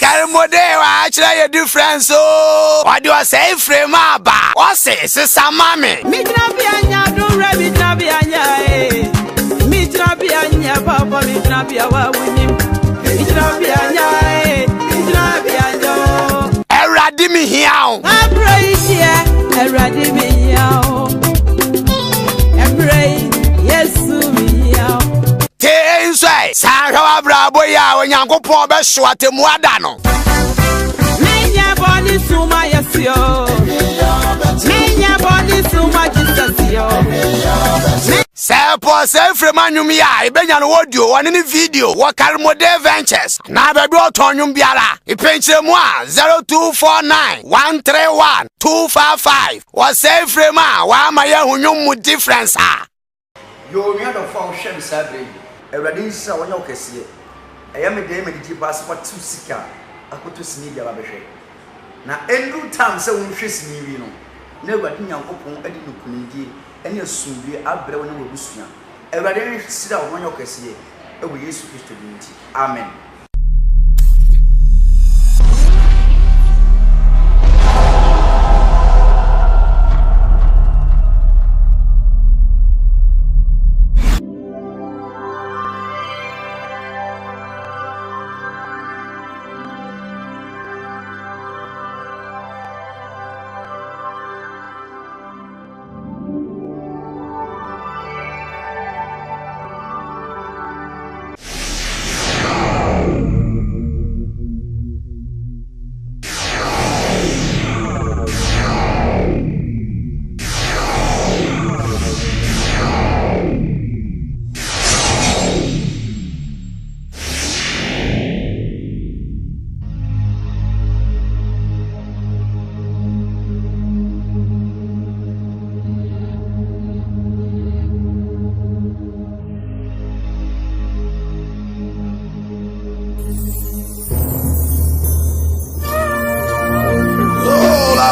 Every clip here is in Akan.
Karimode wa actually a difference so. What do I say frame aba? What say sister mama? Me trabianya do rebi trabianya me trabianya papa me trabia wa wunim. Me trabianya me trabianya. Eradi mi hiao. Abrai here, eradi mi hiao. Abrai Yesu mi hiao. Te inside. Sanhawa brabo ya onyankopon be so atemu ada no. Menya body suma yesio. Menya body suma Jesus yo. Sepo se frame anwum ya ebenya no audio one ni video wo Karimode Ventures na be do tonyum biara ipenchire mu a 0249 131 255 wo se frame a wa ma ya hunyum mu difference a yo mi ado fa hwe bisabre ewrade nsa wonya okese eya me de me di pass for 2 sika akoto sini bia ba behwe na endru time se wo hwe sini wi no na ewrade nyankopon adi no kunidi ene asumbi abre wonya wo busua ewrade sira wonya okese ewo Yesu Kristo dinti amen.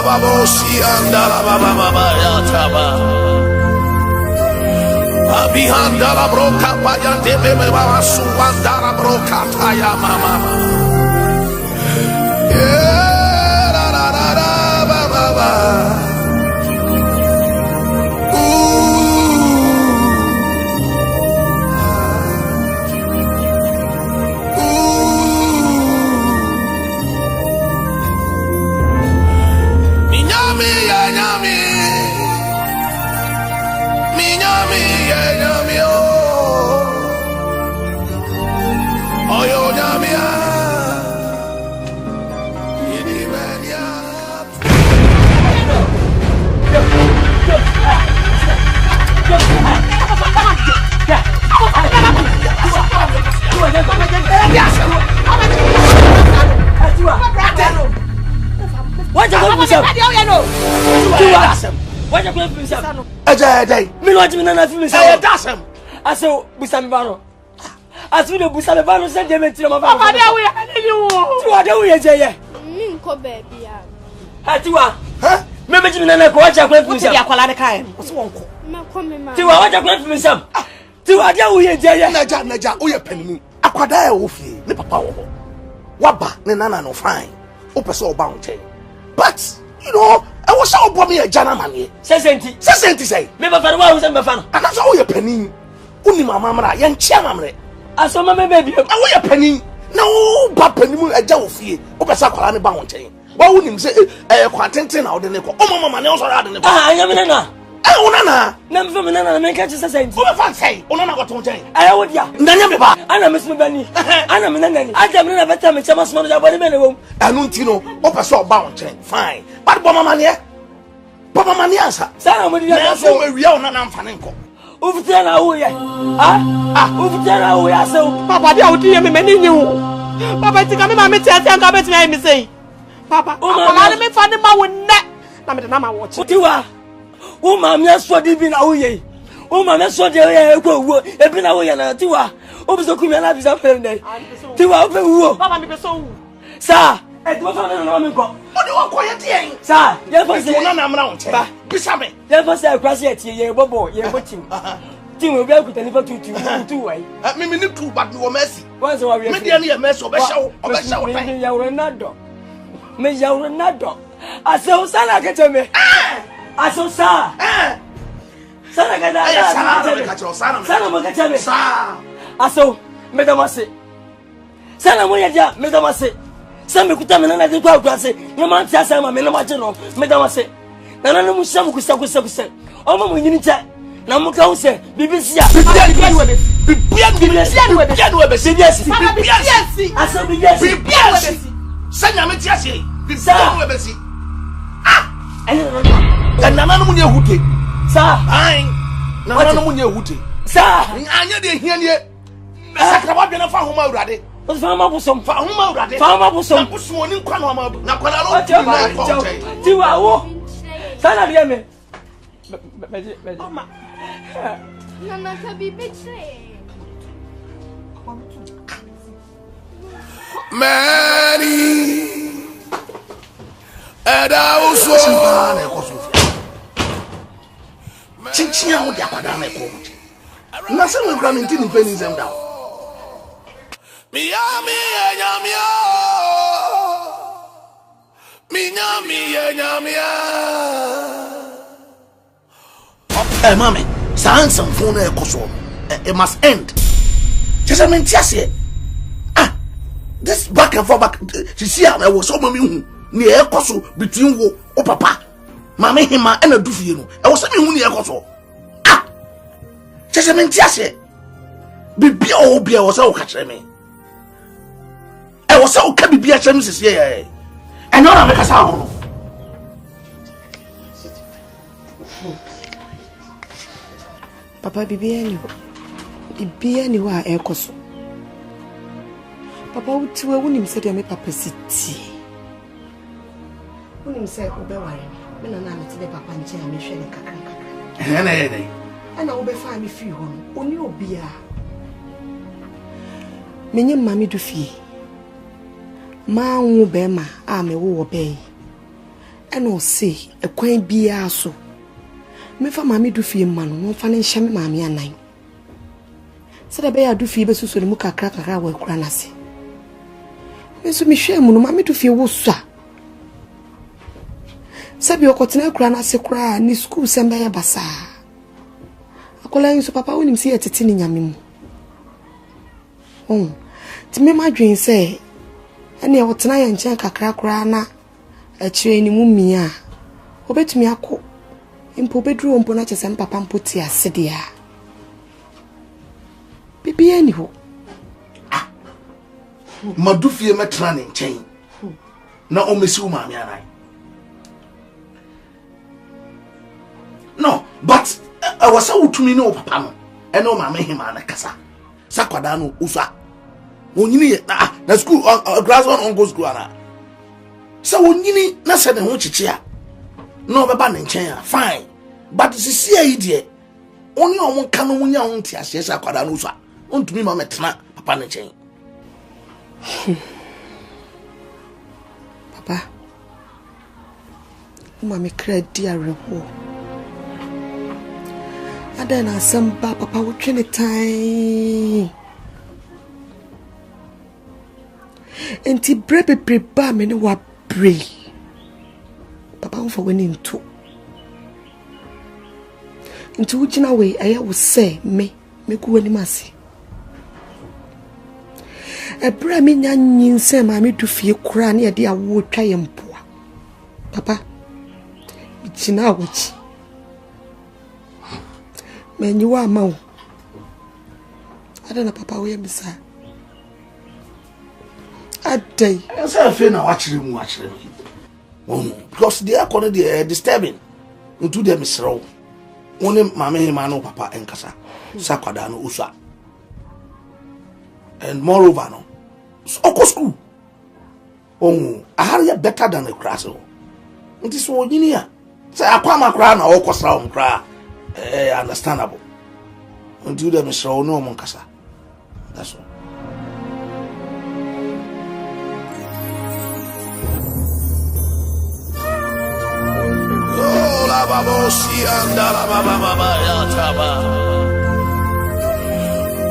Babosi andala baba ya taba abihanda broka payante bebe baba suwandara broka taya mama la la la la baba What you going to say? Me watch me na film say dasam. Aso busamibano. Aso de busamibano say dem enti ma ba. Papa dey we you. Tiwa dey we je ye. Me nko baby ya. Atiwa. Ha? Me meji me na ko watch akwa film say. Ti akwala ne kai. Oso wonko. Me ko me ma. Tiwa watch akwa film say. Tiwa dey we je ye. Naja wo ye panimu. Akwada e wo fie. Ne papa wo ho. Waba ne nana no fine. O pese oba nche. But you know, I was so bomb me a jana man. Senti say. Me ba fa wa won fan. And that's all your penny. Uni mama mara yan chia mamre. Aso mama baby. I wo your penny. No ba penny mu eja wo fie. O pesa kwala ne ba won chen. Wa wonim say kwantenten na wo de ne ko. O mama ne o so ra de ne ko. Ah, anya me na. Unana. Na me me na me ka chi senti. O be fan say. Unana go ton chen. Aya wo dia. Ndanya me ba. Ana me sum bani. Ana me nani. Aja me na beta me chama sum no ja bani me ne wo. Anu ntino. O pesa oba won chen. Fine. But bo mama ne. Papa mani answer. Sana mo dia na so we wia ona na mfane nko. Ufutia na wo ye. Ufutia na wo ya so. Papa dia odi ye me mani nyi wo. Papa tika me ma me tia tia nka beti na me sei. Papa, papa me fa ne ma wo ne. Na me de na ma wo chi. Tiwa. Wo ma me so di bi na wo ye. Wo ma me so de ye ko wo. E bi na wo ye na tiwa. O bi so ku me na bi so fe ne. Tiwa o fe wo. Papa me be so wo. Sa e ti mo fa na me ko. O de wo ko ye tie. Sa, ye fa se na na mra wo che. Bisa me. Ye fa se akwase ye tie ye bobo, ye botim. Tim we be akuta ni fa tutu wai. Me ni tu but wo mercy. Once we are media mess of a show. Me Ronaldo. I saw Sana get me. I saw Sa. Sana get I saw Medamase. Sana Moya, Medamase. Some Kutamana, the Quadrase, your man Sama, Menamajano, Medamase. Nana Musam Kusakusa. Oh, when you chat. Namuka say, BBC. And Nana Munya Huti. Sir, Nana Munya Huti. Sir, I didn't hear you. Sakabab and a farm already. Farmer was some farmer was some morning. Nana can be betrayed. Many. And I also Chinchia would have done a coach. Nothing will run into pennies them down. Hey, mommy, sound some phone it must end. Just a minute, ah, this back and forth back. You see, I was so many near Koso between wo, oh, papa, mammy, him, and a doofy. I was something near Koso. Ah, just a minute, be all be I was all catching me. I was so can be a chance this year. I know I make a sound. Papa bibi anywhere ekoso. Papa utiwe wunim se de me papa siti. Wunim se obeware. Me na na meti de papa nche a me hwe ne kakra. Ana obefa me fi ho no. Oni obia. Menye mami du fie. Ma nwu be ma a me wo be. Ana o se ekwan bia so. Me fa mami du fie ma no mo fa ne hye me mami anan. Se de be ya du fie be susu ne mu kakra wa kura na se. Me so me hwe mu no mami du fie wo so a. Se bi okotena kura na se kura ni school se mbe ya basa. Akola yin so papa wonim se yetete ni nyame mu. Ti me madwen se ene e wotena ya nchen kakra kura na akire ni mu mia. Obetumi akọ impo bedru ompo na chese papa mpoti asede a. Bibi ani ho. Ah. Madufie metra ne nchen. Na o mesi uma mi anai. No, but I was so to me no papa no. E no ma me hima na kasa. Sakwada no usa. Wonyini na school grass on go school ana. So wonyini na se ne ho chichi a. No beba ne nchen a fine. But sisi ayi de oni o ka no munya ho ntia se sakwada no usa. Ontumi ma metena papa ne nchen. Papa. Mama kredi arewo. Ada na samba papa wo twene tan. Enti brebe ba me ne wa bre. Papa wo for weni nto. Enti wo gina we aya wo se me ku wani mase. Ebra me nya nyinse ma me du fie kura na ye de awo twa ye mpoa. Papa gina wo chi. Menyi wa ma wo. Ada na papa wo ye bisa. Adai. I say fe na wa chire mu. Because they are calling the disturbing into them misro. Only mama him no papa enkasa. Sakwada no usa. And moreover no. Oko school. Oh, I had better than a class. It is so ginia. Say akwama kra na oko sra kra. Understandable. Until them misro no monkasa. That's all. Babosi andala baba ya taba.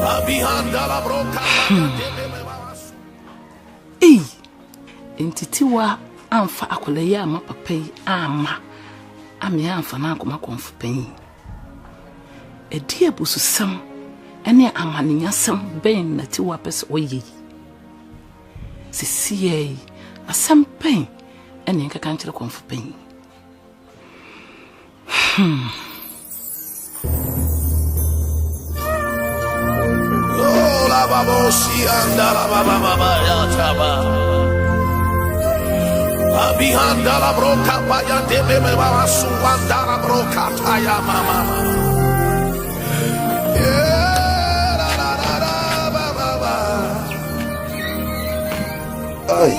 Abihanda la broka. entitiwa amfa akoleye ama papa yi ama ame amfa na akoma konfu pen edi ebususam ene amaninyasam ben na tiwa pese oyi sisiye asam pen ene nkaka nkyere konfu pen la babosi anda la baba ya chaba abihanda la broca paya de bebe baba suanda la broca taya mama la baba ai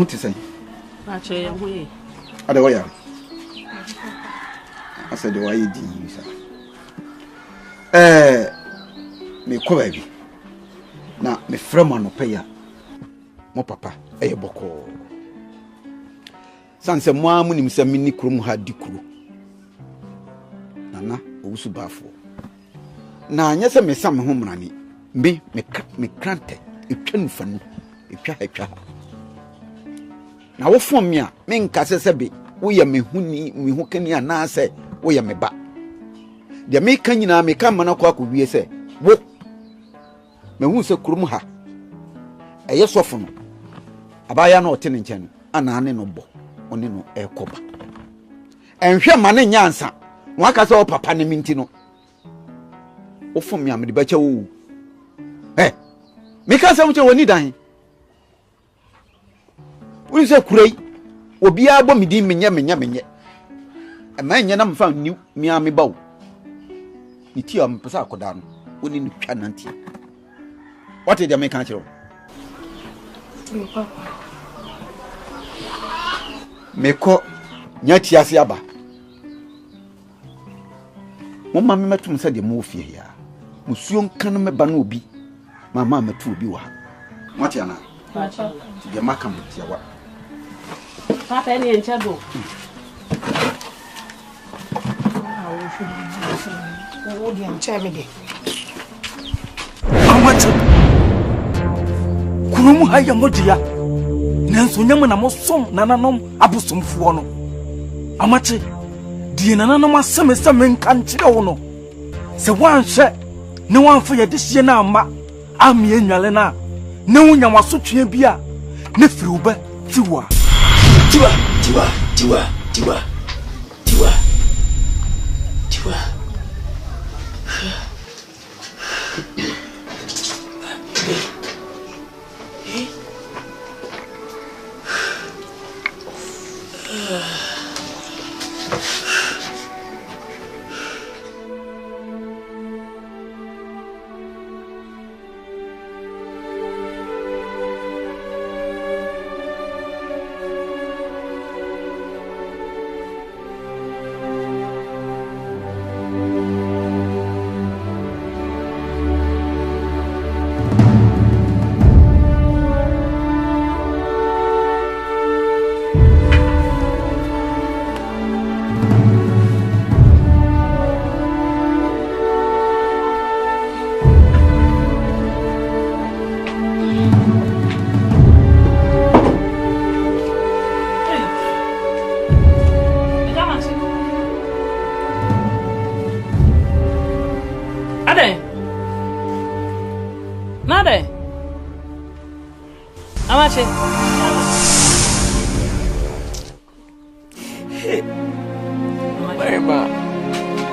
ti sei ache we ade wo ya asa de waye di sa me ko baby na me frema no peya mo papa boko sanse mo amunim se mini krum ha dikuru nana owusu bafo na anya se me sam ho mrani me krante etwanu fanu etwa na wo fom me a me nkase se be wo ya me hu kani ana se wo ya me ba de me kan nyina me kan mana kwa wie se wo me hu se krum ha sofo no abaya na ote ne nchen ana ane no bo one no ekoba enhwe ma ne nyansa wo aka se wo papa ne minti no wo fom me a me de ba cha wo me kan se wo che woni dan wo se kurei obi abo medi menye ama enye na mfa ni mi ame bawo iti am pesa akoda no woni ni twa nanti what did you make kanchiro papa meko nyati ase aba mo ma me metum se de mo fie ya musuo nkan me ba na obi mama metu obi wa what ya na papa de makam tia wa papa ene enchado o di ancheme de amate kunumu haya modia nanso nyam na mo som nananom abosomfuo no amate die nananom aseme nkan kire wo no se wanhwe ne wanfo ye de hie na ama amie nwale na ne wunya wasotwe bia ne firi wo ba tiwa Amache. Mama,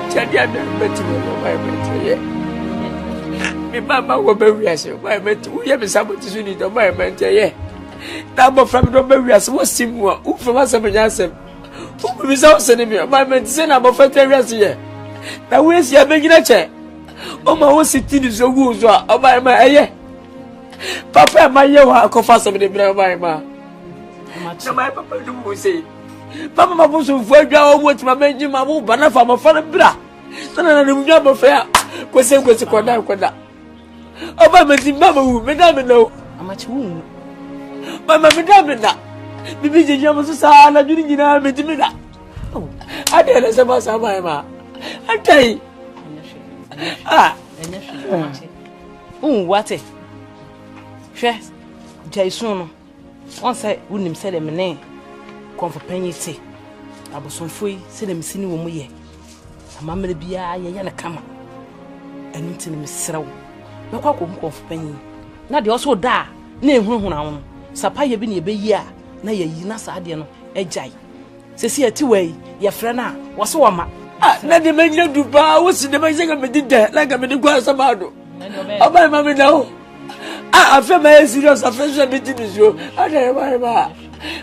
jadi ada betul mama betul ya. Mi mama wo be wiase, mama betul. Uye mi sabo ti suni to mama betul ya. Na mo from do be wiase wo simu a, u from asem nyasem. U mi sa se ne mi, mama betul se na mo fete wiase ya. Na we si abegina che. O ma wo sitini zo wu zo a, o mama eye. Papa maye wa akofa se me de bra mama. Na my papa do wo say. Papa ma boso fu adwa o mo ti ma menji ma bo bana fa ma fa bra sana na mu nya ma fa kwese koda o ba me ti mama wu me da me no Amache wu mama me da me na bibi je jama so sa na juni nyina me ti me da ade na se ba sa ba ma atai Amache. Wate hwe jaisun no won say wonim say dem ne konfopanyite abosomfoi say dem sini wo mu ye amamre bia ye na kama enu tini mesrew mekwa ko konfopanyi na de oso da na ehunhuna wo sapa ye bi na ebeyi a na yayi na sa de no ejai sesi ati wei ye frɛ na wo so wama na de menya duba wo si de menya me dida na ga me de kwa sabado oba ma me na o afa ma serious afa so be tibiso ade ba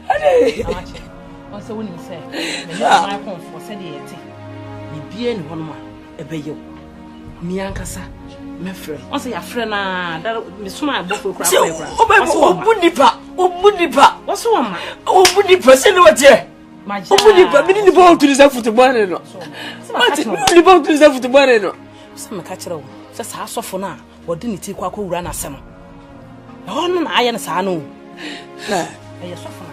ade on se woni se me na konfo se de yete bibie ni hono ma ebeyew mi ankasa me frɛ on se ya frɛ na da me suma abofo kura kura obudipa wo so wama obudipa se ne wote obudipa mi ni bo utiliza football no mate ni bo utiliza football no se me ka kyerɛ wo se sa asofo na wodi ni ti kwa wura na se no no na aye na sa no na aye sofo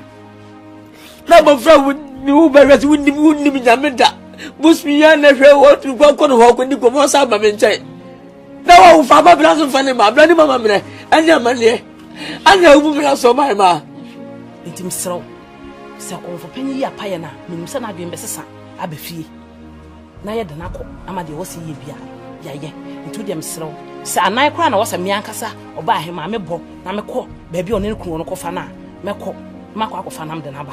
na bo fra ni wo ba resi wonni mi nyameda busmi ya na hwe wo tu kwa no ho ko ni ko mo sa ba me nkyai na wa wo fa ba bla so fa ne ma bla ni mama mene anya mane anya wo bla so ma ma intim sro se konfopanyi ya paye na menim se na adwen besesa abafie na ye de nako ama de wo se ye bia ya ye ntu dem sro se anan kra na wo se me ankasa oba ahema me bo na me kɔ ba bi one kunu no kɔfa na me kɔ makɔ akɔfa nam de na ba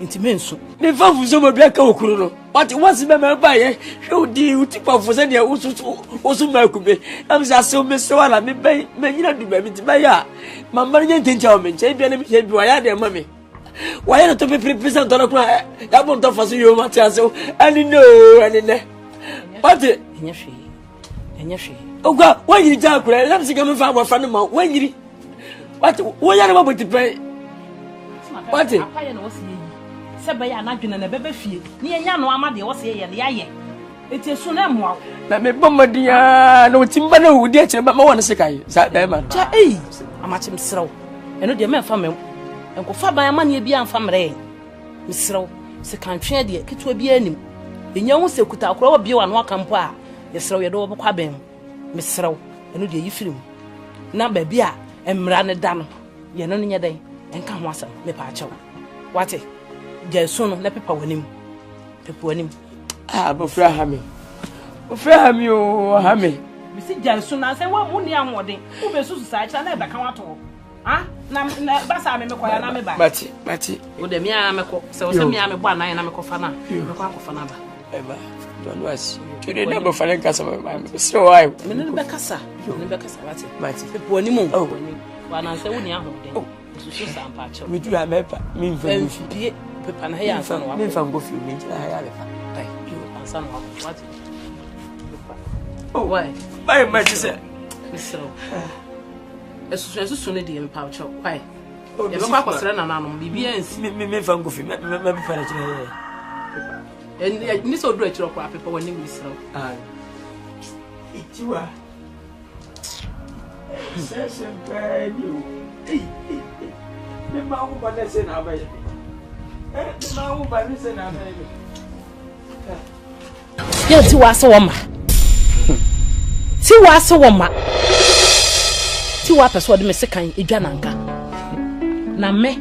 nti mensu ne fa fu so ma bia ka okuru no what was me ba ye hwe odi utipa fu se de wosu ma kube am sa se o me se wala me ba me nyina du ba mi ti ba ya mama nya ntencha o me nche bia na mi se bi wa ya de ma me wa ya to pe present to kura ya bon to fa so yo ma ti ase ani no ani ne what enya hwe ogwa wanyiri ja kura lam sika me fa abofa no ma wanyiri what wo ya na ma boti pe what apaye na wo se yi se ba ya na dwena na bebe fie ni enya no ama de wo se ye ya ye eti su na mo na me bomadiya na otimba na wudi a kire ba ma wona sekai sa da ma cha amachim srew eno de me fa me enko fa ban ama ne bia amfa mre misrew se kantwe de keto bia anim enya hu se kuta akora wo bia wa no akampo a ye srew ye do wo kwa ben misrew eno de yi firim na ba bia emra ne da no ye no nye den enka ho asam me pa achew wate jesu no na pepa wanim bofra hami o hami bisi jesu na se wa mu ni ahoden wo be susu sa acha na e beka wato na basa me koya na me ba mati wo de mi a me ko se wo se mi a me bo anan na me ko fa na me ko akofa na ba eba don't was today na bo fa len kasa so why me ne be kasa mati pepo wanim o wa na se wo ni ahoden susu sa ampa acha we do amepa mi mfa pepa na ya ansa no wa me fa go fi mi na ya le fa ai ansa no wa what oh why my say so esusu ne de me pa acha why ye be kwa kwasere na nanom bibia nsi me fa go fi me fa na kire en ni so do akiro kwa pepa wani mi sro itiwa sempre you me ma wo ba na se na ba ye ma wo ba ni se na ba ye ti wa se wo ma ti wa se wo ma ti wa peso de me se kan edwa nanka na me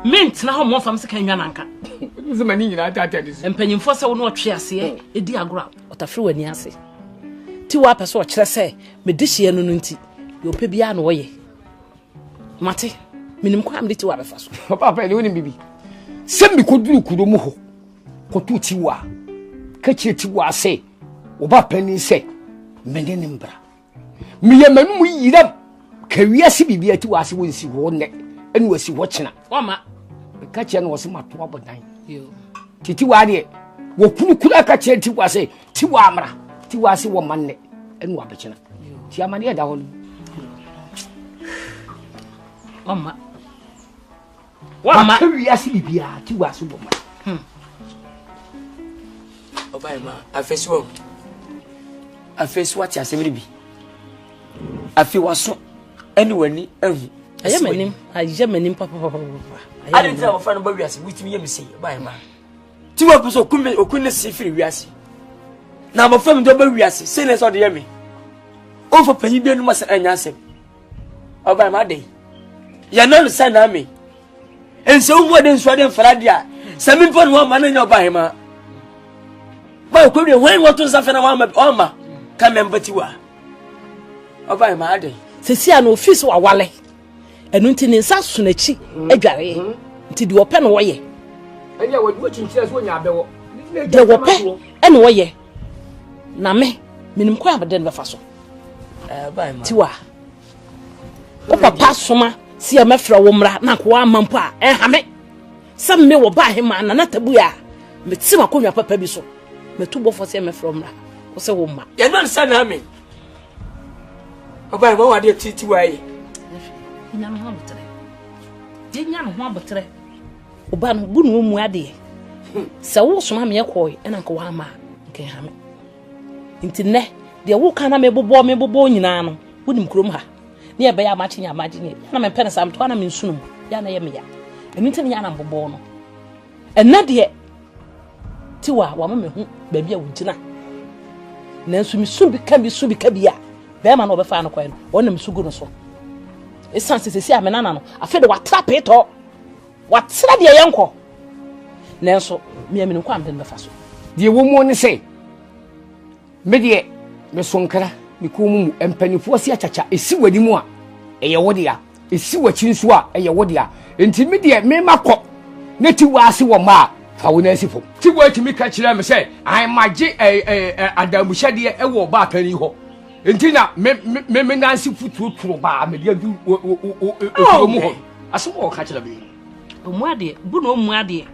mint na ho mo fam se kan edwa nanka ze mani nyina tata dis empanyimfo se wo no twe ase edi agora otafre wani ase ti wa peso o kire se me de hie no no nti yo pe bia na wo ye mate minim kwa amde ti wa befa so papa ni woni bibi sembi ko duru kudo mu ho ko tu ti wa ka chi ti wa se wo ba pani se mene ne mbra miye manu mu yira ka wiase bibi ati wa se wonsi wo ne enu wasi wo kina wama ka chi na wo se mato abodan yo titi wa de wo kunu kula ka chi ti wa se ti wa amra ti wa se wo manne enu wa bekina ti amane ya da ho wama ka wiase bibi ati wa se wo man obai ma afeso what ya semri bi afi waso eni wani ahu aye manim papa I didn't tell friend about wiase with me say bai ma ti wa peso okun si firi wiase na mo fam do ba wiase say na so de yemi o for panyi bi enu ma say anya asem obai ma dey ya no sana me enso wo de nso de mfra dia sami mpo no ma na nya oba hema ba ko de when what to safe na wa ma ka membati wa oba hema ade sesi a no office wa wale enu nti ne nsa so na chi adware nti de ope no wo ye ene wa du chinchira so nya abewo de wo pe ene wo ye na me minim kwa abede ne befa so ba hema ti wa o papa soma si a mefra wo mra na ko amampo a ha me sam me wo ba hema na tabu ya me ti makonwa papa bi so me tu bofo si a mefra wo mra wo se wo ma ya no sana me oba hema wa de titi wa ye nya no abotre je nya no ho abotre oba no bu no mu ade se wo soma me ekoi na nko wa ma nke ha me nti ne de wo kana me bobo nyina no wonim krom ha ne ebe ya machi nya maji na me pene sam to na me nsunum ya na ye me ya eni nti nya na bobo no enna de tiwa wa me hu ba bia wugina na nsu mi su bi ka bia be ma na obefa no kwai no wonam sugu no so esan sesesi amenana no afi de watrape to watra de yenko na nso me amene kwa amde befa so de wo mu ne se me de me sonkara me ko mu empanifo si achacha esi wadi mu a eye wode a esi wachi nso a eye wode a enti me de me makọ na ti waase wo ma fa wo na asifo ti wo atimi ka kire me se ai magye adamuhyade e wo ba kani ho enti na me nansi futuoturo ba me de du mu ho aso wo ka kire me omu ade bu no omu ade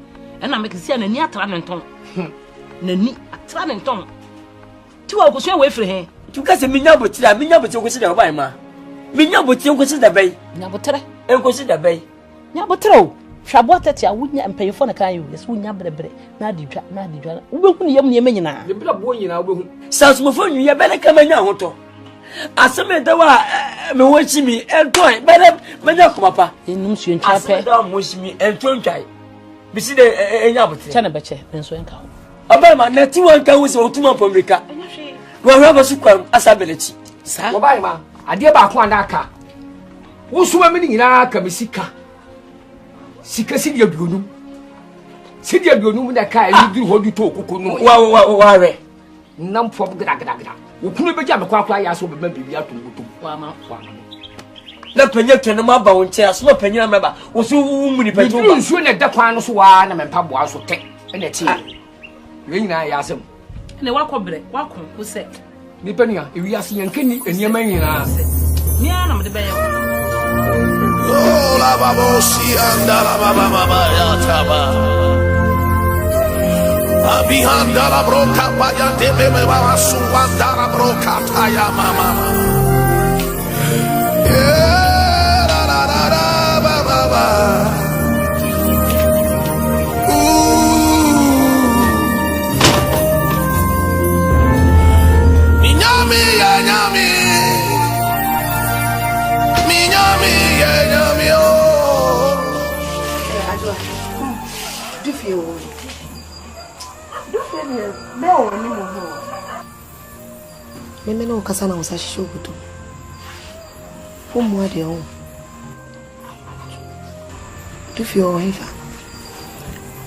na me kisi na ni atra ne nton na ni atra ne nton ti wo ko so we firi he tuka se minya botira ko se da oba hema minya botira ko se da bai nya botere enko se da bai nya botere o hwabo tete a wunya mpanyefo na kan yo yes wunya brebre na adidwa wo behu ne yam ne yam nyina de bla bo nyina wo behu sansumofo nyu ya bele ka manya hoto aseme da wa me wochi mi enton bele manya ko papa enum su ntwa pe aseme da mo shi mi enton twai bisi de enya botire chana beche benso enka ho oba ma na ti wan ka wo se otuma pomrika wo hwa ba su kwam asabelechi sa wo bai ma ade ba ko aka wo suma me nyina ka me sika si dia bionu na kai ni duru hodu to kokonu wa re nam fo gada wo kunu beja me kwa ya so be ma bibi atumbutum wa ma na panya twene ma ba wonche aso na panya ma ba wo so wu mu ni panya ba nsuo na da kwan no so wa na me mpa boa so te na ti we nyina ya asem ne wakobre wakon wo se ni pania ewi ase yankani eniema nyina ni ana me de be Oh, la babosi anda la baba ya taba. Abihanda la broca paya de bebe baba suanda la broca taya mama. La baba. Minyami ya nyami. Meme no kasa na usashisho gutu. Omu ade o. Dufio hiva.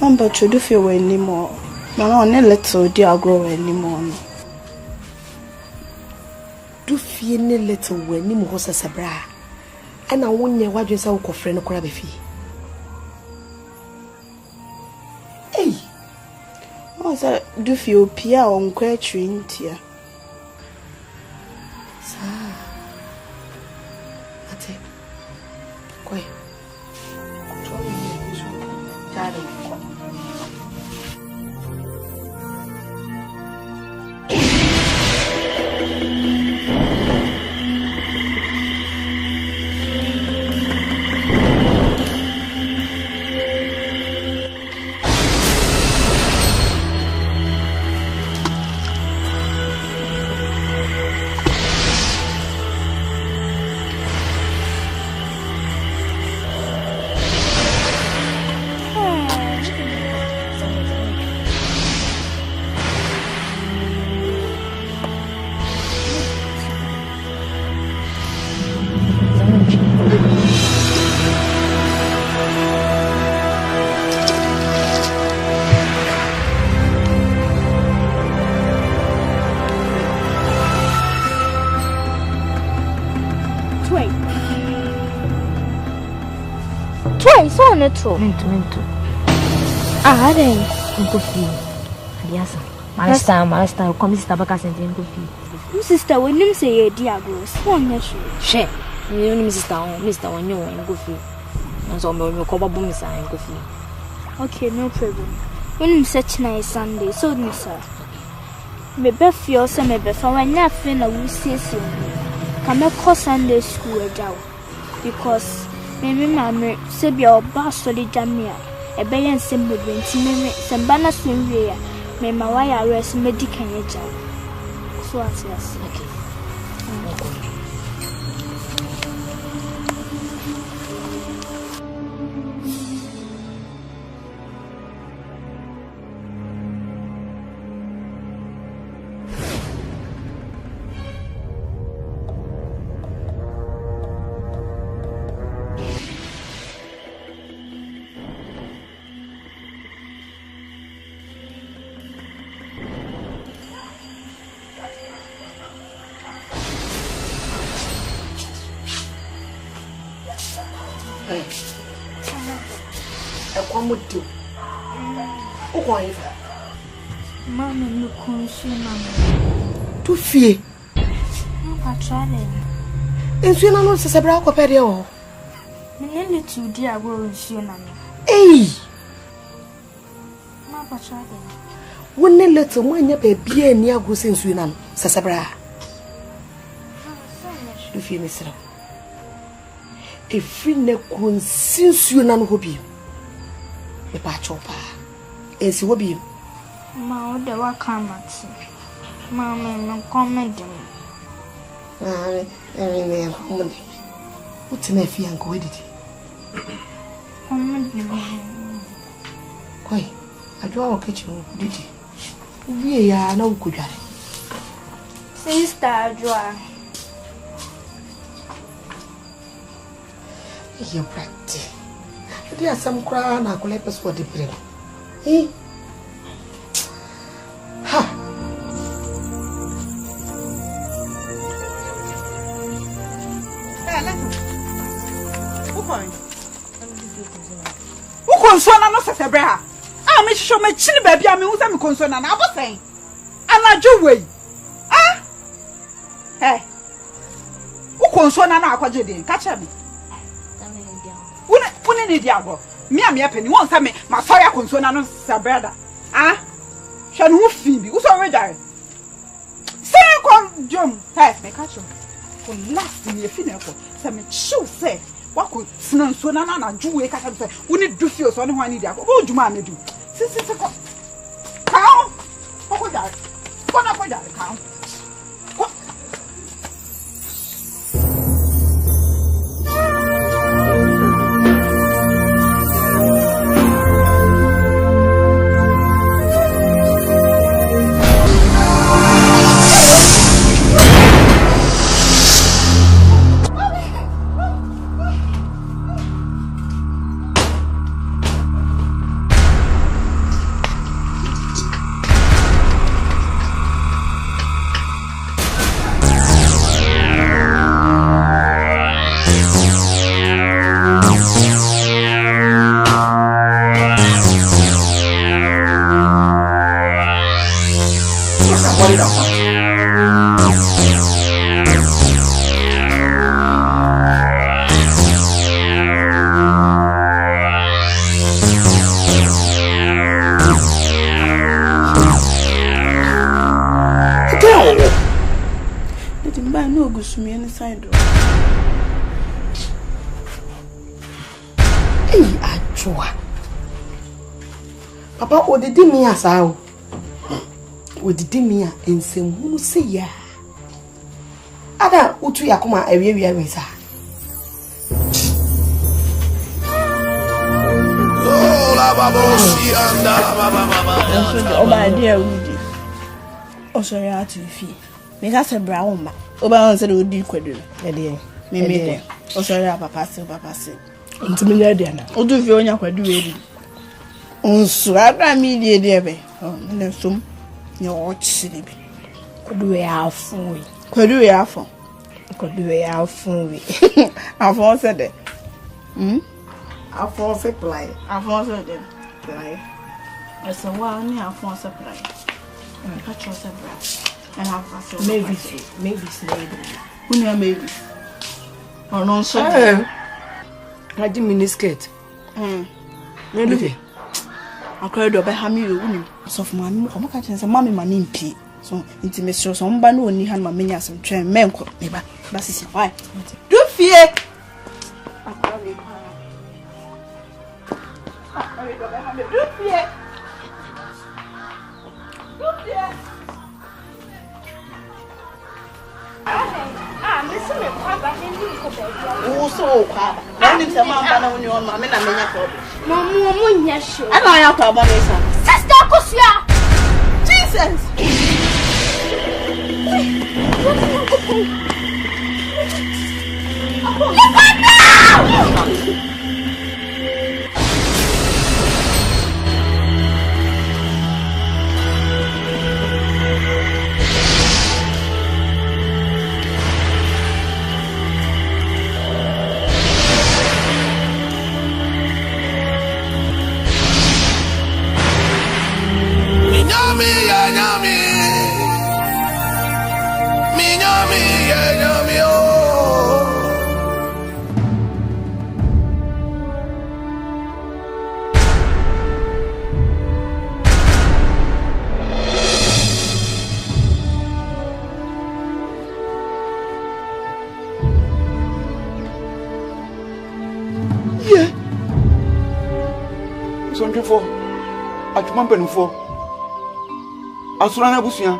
Mamba chodufio we anymore. Mama on little dear grow anymore. Dufie ne little we ni mo hosa sabra. Ana wonye wadwe sa ukofre no kora befi. Hey. Oza dufio pia on kwa twintia. Ate. Koi. Twice on it. Minto. Ah, then. Coffee. Adiasa. Malasta, come Mr. Bacas and coffee. Sister, when you say, dear girls, one nation. Share. You know, Mr. Onyo and coffee. And so, you call Bumisa and coffee. Okay, no problem. When you such nice Sunday, so sir. Maybe feel some maybe for when nothing I will say soon. Come across Sunday school a job. Because maybe mamma said your boss solid jamia. A bay and simple when some banners swim here. May my wire rest medical job. So, yes, okay. Mamma, no consume. To fear. I tried it. And soon I know it's a brown coperio. Nearly 2 dear growing soon. Eh, Papa tried it. One little one, your baby, and near goose in Sunan, Sasabra. To fear, Mr. A free neck wound since you none will be. A patch of pa. As you will be. Ma, the work come at Mamma, no comment. I mean, what's an effie and go with it? Quite. I draw a kitchen, did you? We are no good at it. Sister, draw. You're practice. There are some crown I collect us for the bread. Eh? Ha! Who consona no se sebra? Ah, me show me chini baby am who say me consona na abosen. Anajo wey. Ah? Hey. Who consona na akwaje den? Ka che me. Wune ni diago. Me am yapeni won say me masoya consona no sebra da. Ah? Hwe no fi bi. Wo so we jare. Say kom jom. Hey, me ka che. For last me fi na ko. Say me chill say. Wako sinan so na na juwe ka say we need do feel so ne ho ani dia ko juma me do si ko kaun ko da ko na ko da kaun Papa, what did me as how? What did me and some who say ya? Ada, Utu Yakuma, a very with her. Oh, my dear Woody. Oh, sorry, I to fee. Make us a brown man. Oba said would do quadru. Maybe. Oh, sorry, Papa, say. Into me, Diana. Oh, do you know what do you? On swagger me, dear. Oh, and some your watch silly. Could we have fool? Could we have for? Could we have fool? I've all said it. afọ supply afọ so dem supply ese wa ni afọ supply catch us bra and have maybe maybe or non so I did mini skirt maybe Akrobeto be ha mi yo uni so for mama ko maka chense mama ma ni mpi so intimacy so mba no oni han ma menya asem twen menko me ba sisi why do fie Akrobeto be ha mi do fie Missing me, Papa, and you could oh, so, Papa. I didn't say, Mamma, no, your mamma, and I mean, Mamma, yes, I know I have to have Sister, Jesus! For at Mampen for Asurana Busia,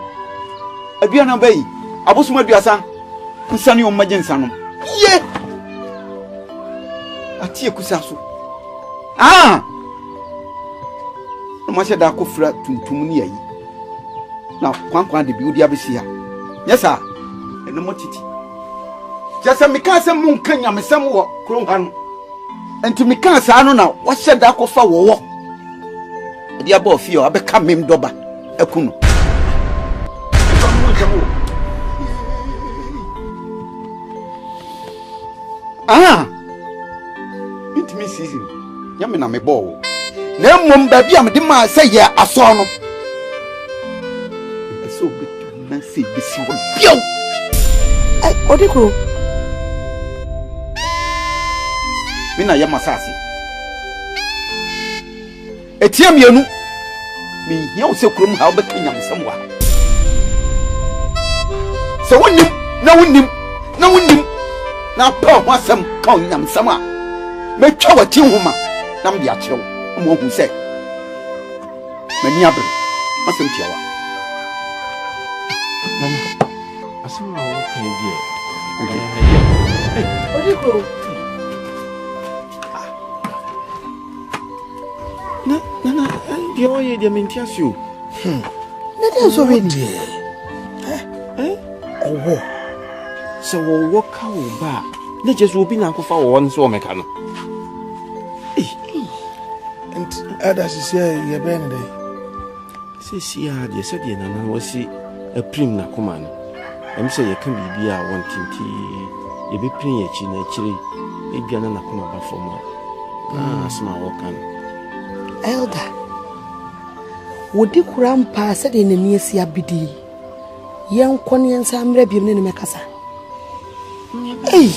a Biana Bay, Abusma Biasa, and Sunny on Majin Sanum. Ye a tia Kusasu. Ah, no Masha Dako flat to Munia. Now, Quanqua the beauty of Sia. Yes, sir, and no motiti. Just a Mikasa Moon Kenya, me somewhat, Kronhan, and to Mikasa, now, what said Dako for war? The above fear, I become him doba. Ekuno. Ah, intimate season. Yamina me ball. No mum baby, I'm the man say, yeah, I saw no. It's so good to not see this one. Yo! Odiko. Mina Yamasasi. Etiam yenu me here say krum ha obeka nyam samwa so wonim na pa ho asem ka nyam samwa metwa wati homa na me dia kire wo hu say mani abre asem tiawa mama asem na wo kan die Odiko Nana, you are the Mentiasio. That is already. Oh, so we'll walk out back. They just will be now for one so mechanic. And others is here, you're bending. Says, yeah, you said, and I was see a prim Nakuman. I'm saying you can be a wanting tea. You be prim a chin, actually, maybe an Nakuma for more. Ah, small can. Elder, would you grandpa said in the near sea bidi? Young Quanian Sam Rebim in Macassa. Hey,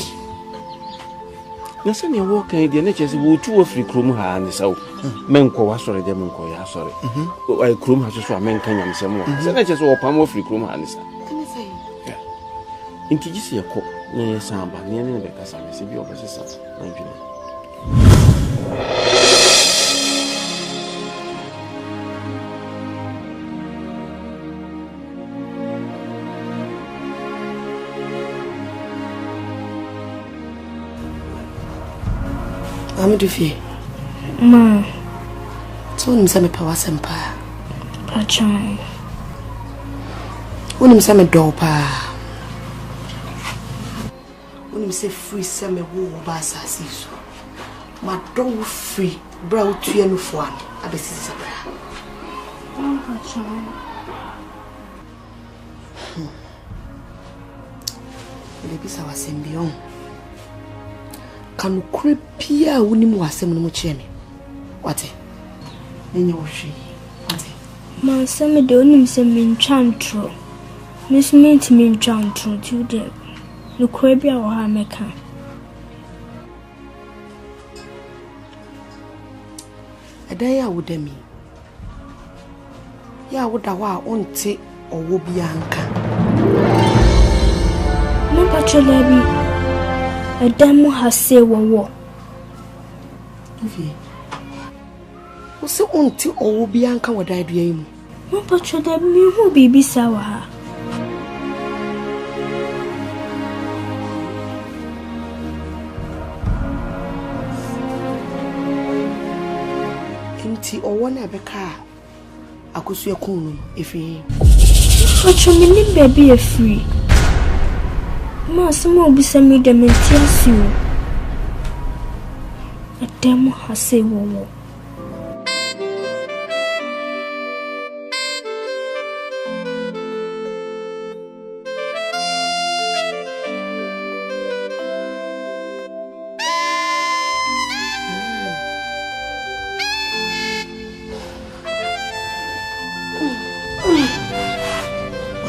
Nasan, you're walking the natures will 2 or 3 crum and so Menko was sorry, Demonco, yeah, sorry. I crum has to a man can and some more. So let's just open more free crum hands. In Kijisi, a cook, near Samba, near the Casa, if you over the sun. I'm do fear. Ma. So, some power empire. Pachan. When some dopa. When you say free, some woo bassa season. My dog free, brow to you for one. I be Sabra. Pachan. kanu krepia woni mu asem no mu cheme wate enye wo hwe wate man some de onim se min chantro miss mint min chantro to dem no krepia wo ha meka adan ya wodami ya woda wa onte owo bia nka no patrola bi Adamu has say wo. Wo se onti owo bia nka woda adua yi mu. No patrola mi hu bibi sawa ha. Enti owo na beka akosu ekunu efi. Patrola mi ni baby e free. Ma samo bisa mi da mentiasio. Adamu has say wo.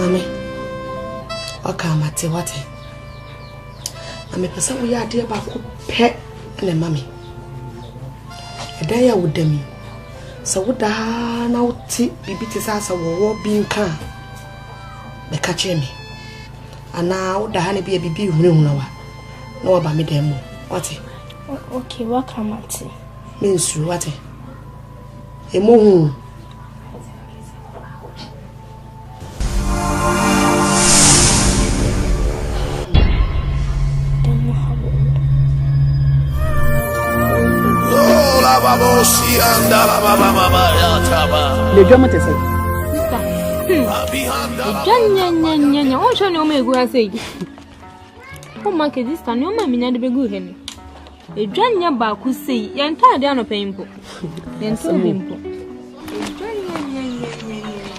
Mami, wakamate wate. Mami pesa wo ya de ba ko pe na mami. Eda ya wodami. So woda na wuti bibiti sasa wo bi nka. Be ka chemi. Ana woda ha ne bi bibi hunhuna wa. Na wa ba me dem mo. Wate. Okay, wakamate. Mensu wate. Emo Le drama te say. Nya. O show ni o megu ha say. O ma ke this time o ma minya de begu he ni. Edwanya ba ku say. Ye nta de anopa impo. Ye nta bimpo. Edwanya.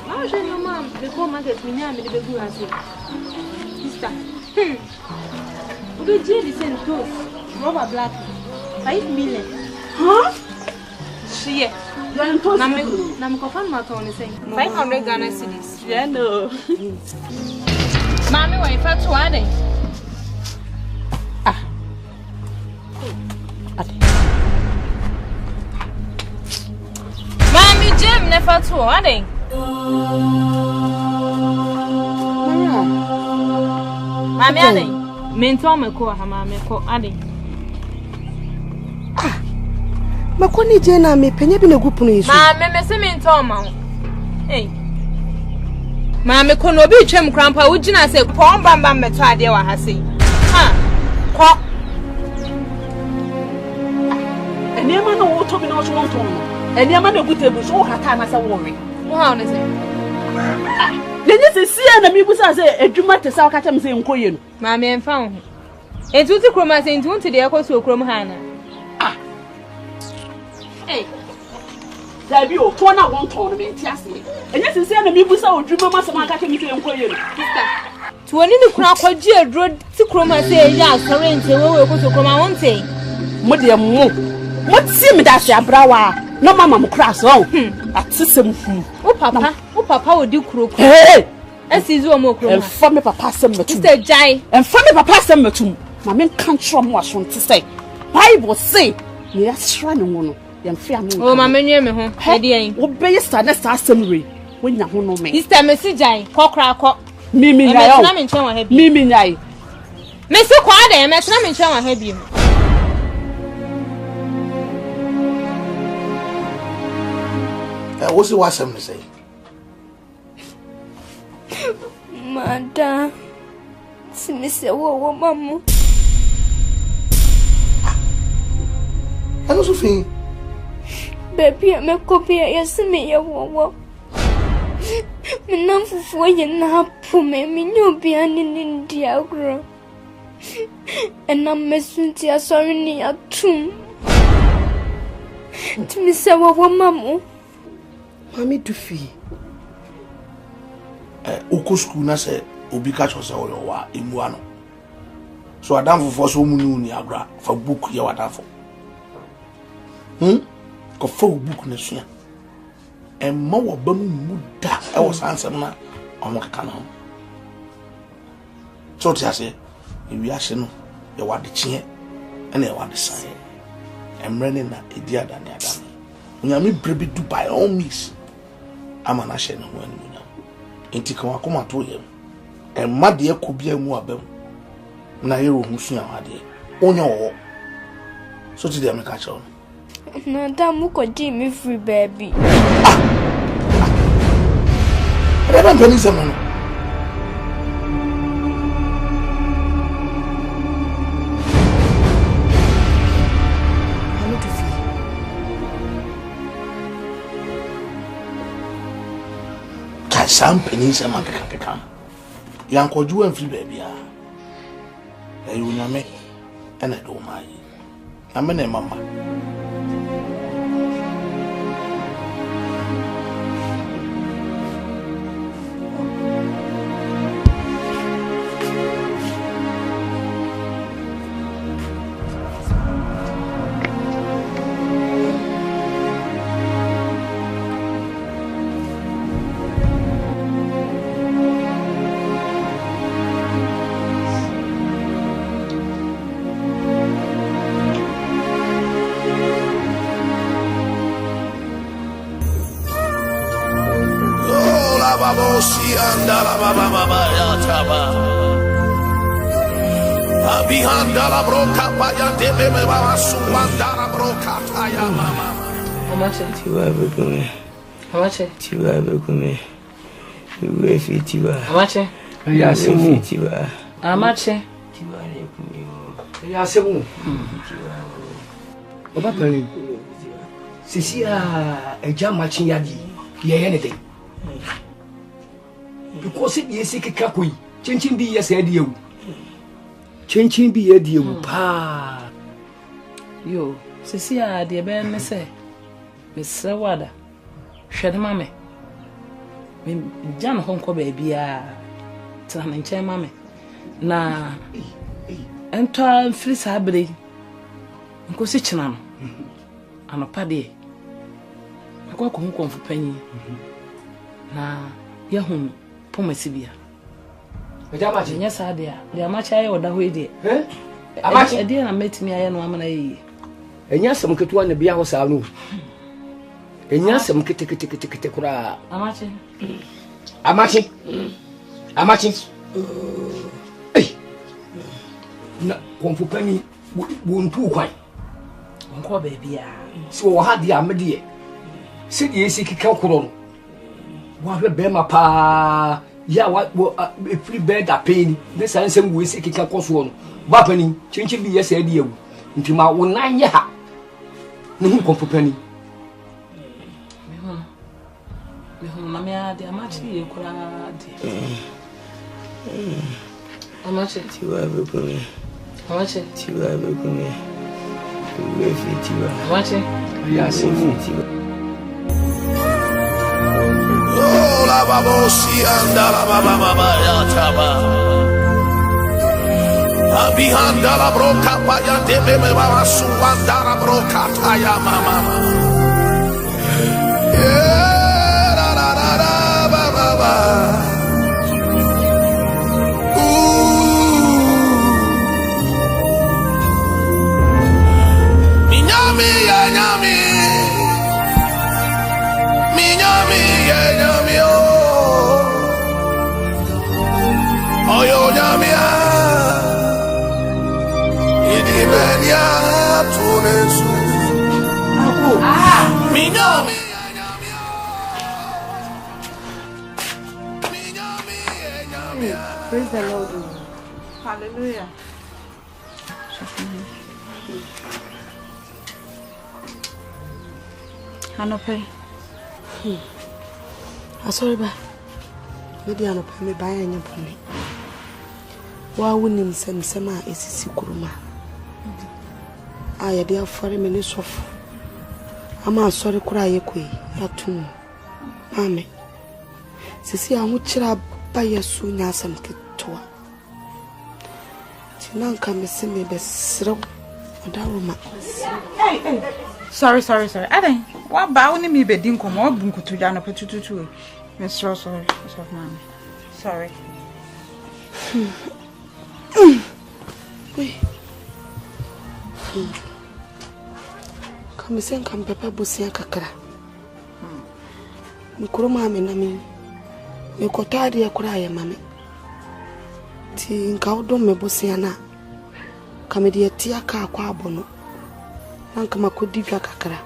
O show ni o ma be ko market minya me de begu ha say. Sister. O be je di send toast. Rubber black. 5 million. Huh? Yeah. Nam confirm my account is saying 500 Ghana cedis. Yeah, no. Mommy, wait for 20. Ah. Mommy, Jim, never 20. Mommy, Ade. Mentor me ko ha mommy ko Ade. Makoni je na me penye bi na gupunu yisu. Ma me se me nto ma ho. Eh. Ma me ko no obi twem krampa wo gina se ko mbamba meto ade wa ha sei. Ha. Ko. Eniema na wo to bi na wo so nto no. Eniema na gutebu so ha ka na se wo we. Wo ha one se. Lenye se sia na mi busa se edwuma te sa ka tem se nkoye no. Ma me mfa ho. Entuti kroma se entuti de yakoso krom ha na. Hey, there be o tona won ton me ntiase. Enye sisi na mi busa odwuma masama aka ke mi se nkoye no. Sister. Tuoni ni kuna kwaji adro ti kroma se ya asore nte wewe koso kroma wonte. Mo de mo ti mi da se abrawa. No mama mo kra so. Atesem hu. O papa odi kuro. Hey! Asizu o mo kroma. Enfa me papa sem metum. Sister Jai. Enfa me papa sem metum. Ma me kan tro mo aso nte say. Bible say, ye asra ne wo no. Oh, my menu me home. Heady, obey stand as assembly when you know me. Mr. Message, cock, Mimi, Mimi, Mr. Quade, I'm not sure I have you. What's the wasam to say? Mada, see Mr. Wo, Mamma. I also think. Baby, I'm a copy. Yes, me, a wo. Me none for you now, poor me, no be an India girl. And I'm missing tea, sorry, near tomb. To me, say, what, Mamma? Mammy do fee. Uko school, I said, Ubi catch us all in Muano. So Adam for so munu ni agra for book ya wadafo. Ko for book na sua. E ma wo ba mu da e wo sansem na omo kaka na. So ti ase e wi ase no e wade chie e na e wade san. Emre ne na edi adane adane. Unyame brebi do by all means. Ama na hye no ho animunya. Enti kan akoma to yem. E ma de ekobia mu abam. Na yero hu sua ade. Onya wo. So ti de me ka chawo. No, that muko me free baby. I don't believe someone. Some pennies a man can come. Young Koju and free baby. You know me, and I don't mind. I'm a mamma. Abihanda broka paya debe me baba suwandara broka taya mama. Amache tiwa begume. Amache tiwa begume. We fi tiwa. Amache ya semu tiwa. Amache tiwa ne kume. Ya semu. Oba pani. Sisi eja machin yadi. Ye anything. Because it is sick kakui. Chinchin be yes edu. Chinchin be edu pa. Yo, Cecilia, dear Ben, me say, Miss Wada, shed mammy. John Honko baby, Tan and Chair mammy. Na, and try fleece habri. Uncle Sichinam, and a paddy. I go home for penny. Na, Yahoo, Pomesibia. Yes, I dear. They are much higher than we did. Eh? I dear, I met me. I am woman. And yes, some could want to be our saloon. And yes, some kitty. Amachi. Hey, no, one for penny won't too quite. Uncle baby, so hard the Amedia. Sit ye sick calculon. What a bema pa. Yeah, what a free bed are paying. This answer we sick a cost one. Bappany, changing be yes idea. Into my 1 year. No come for penny. Mamma, they are much here. How much it you ever go? How much it you ever go? How much it? Yes, la babosi anda la baba ya taba. Abihanda la broka paya debe me baba suwanda la broka taya mama. La la la la baba. Minyami ya nyami. Minyami ya nyami. Oyo nyamia idibenia tunesu minyami nyamia Praise the Lord. Hallelujah. Hanope. Sorry ba. Maybe Hanope me buy any pony. Wa wunim semsema esisi kuruma. Aya dia fare me ni sofo. Ama sorry kura yekwe atum. Amen. Sisi a hu kira ba yesu nya asam ketwa. Ti Nanka me see me be sro. Odawoma. Hey. Sorry. I don't. What about me be din komo bunku to jana petutu. Me sorry. Sorry. Wait. Come sen kam papa busia kakra. Mikuro mame na mi. Mikotari ya kura ya mame. Ti nka odo me busia na. Kamedi etia ka akwa abono. Nanka makodi dwa kakra.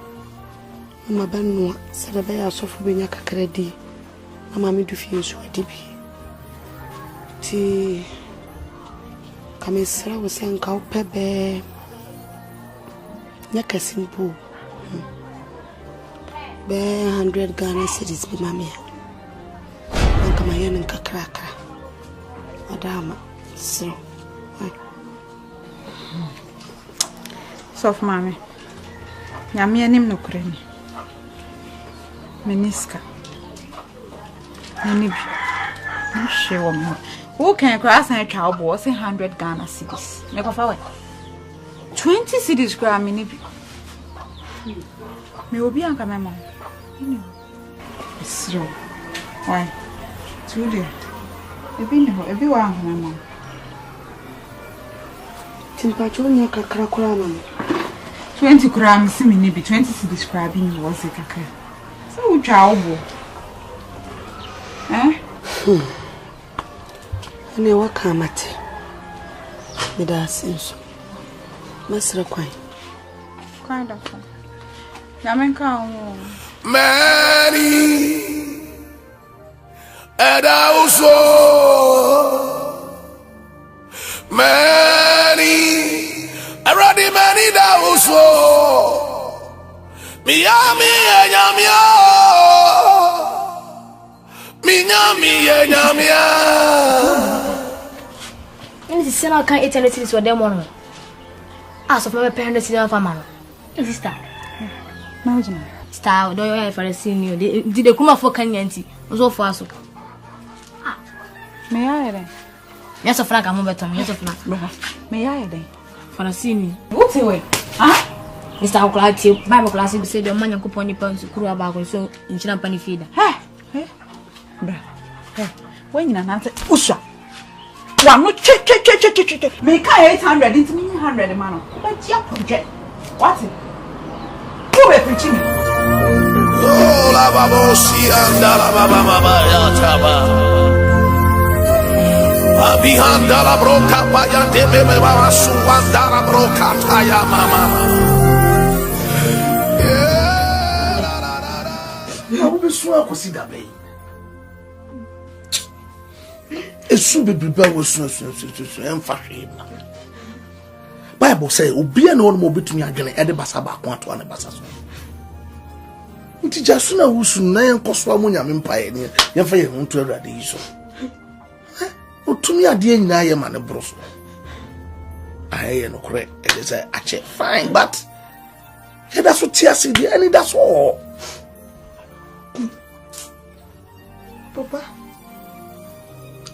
Mama banua serebe ya sofu benya kakra di. Mama mi du fie so adibi. Ti kamesra wo sen ka opebe. Nyaka simple. Be 100 Ghana cedis be mama. Nanka mayen nka krakra. Adama so. Soft mami. Nyame anim no kurani. Meniska. Nani bi. No shewo mo. Who can cross and twa obo say 100 Ghana cedis. Me ko fa we. 20 cedis gra me ni bi. Me obi anka me mo. Sro. Why? Truly. Ebi wa anka me mo. Timpacho nya kakra kura mama. 20 kura me si me ni bi 20 cedis kura bi ni wo se kakra. So wo twa obo. Ane waka mate. Me da senso. Masra kwai. Kwai da fa. Ya men ka wo. Mary Eda uso Mary Aradi many da uso Miami enyamia Minyami enyamia Ini si sena kan eternity is for them one. As of my parents in our man. Sister. Imagine. Star do you for senior. Did they come for Kenyanti? So far so. Me I then. Yes of Frank am better. Yes of Frank. Me I then. For a senior. What way? Mr. Oklati Bible class be say the man yakopon ni pan sukuru abako so inchina pani feeder. Bra. When you na usha. Wa no che. Me ka 800 into me 100 man. But ya project. What? Who be preaching me? Oh la babosi anda la baba ya taba. Abihanda la broka pa ya debe baba suwanda la broka taya mama. Ya wo be so akosida be. Esu bebriba wo so emfa hwema. Bible say obia na ono obetumi adwene e de basa ba ko ato na basa so. Nti jasu na wusu na enkoso amunya mempae ne yemfa ye huntu awrade yi so. Otumi ade nyina ye ma ne broso. Aye no kore e dey say ache fine but he da so tiase dey any that's all. Papa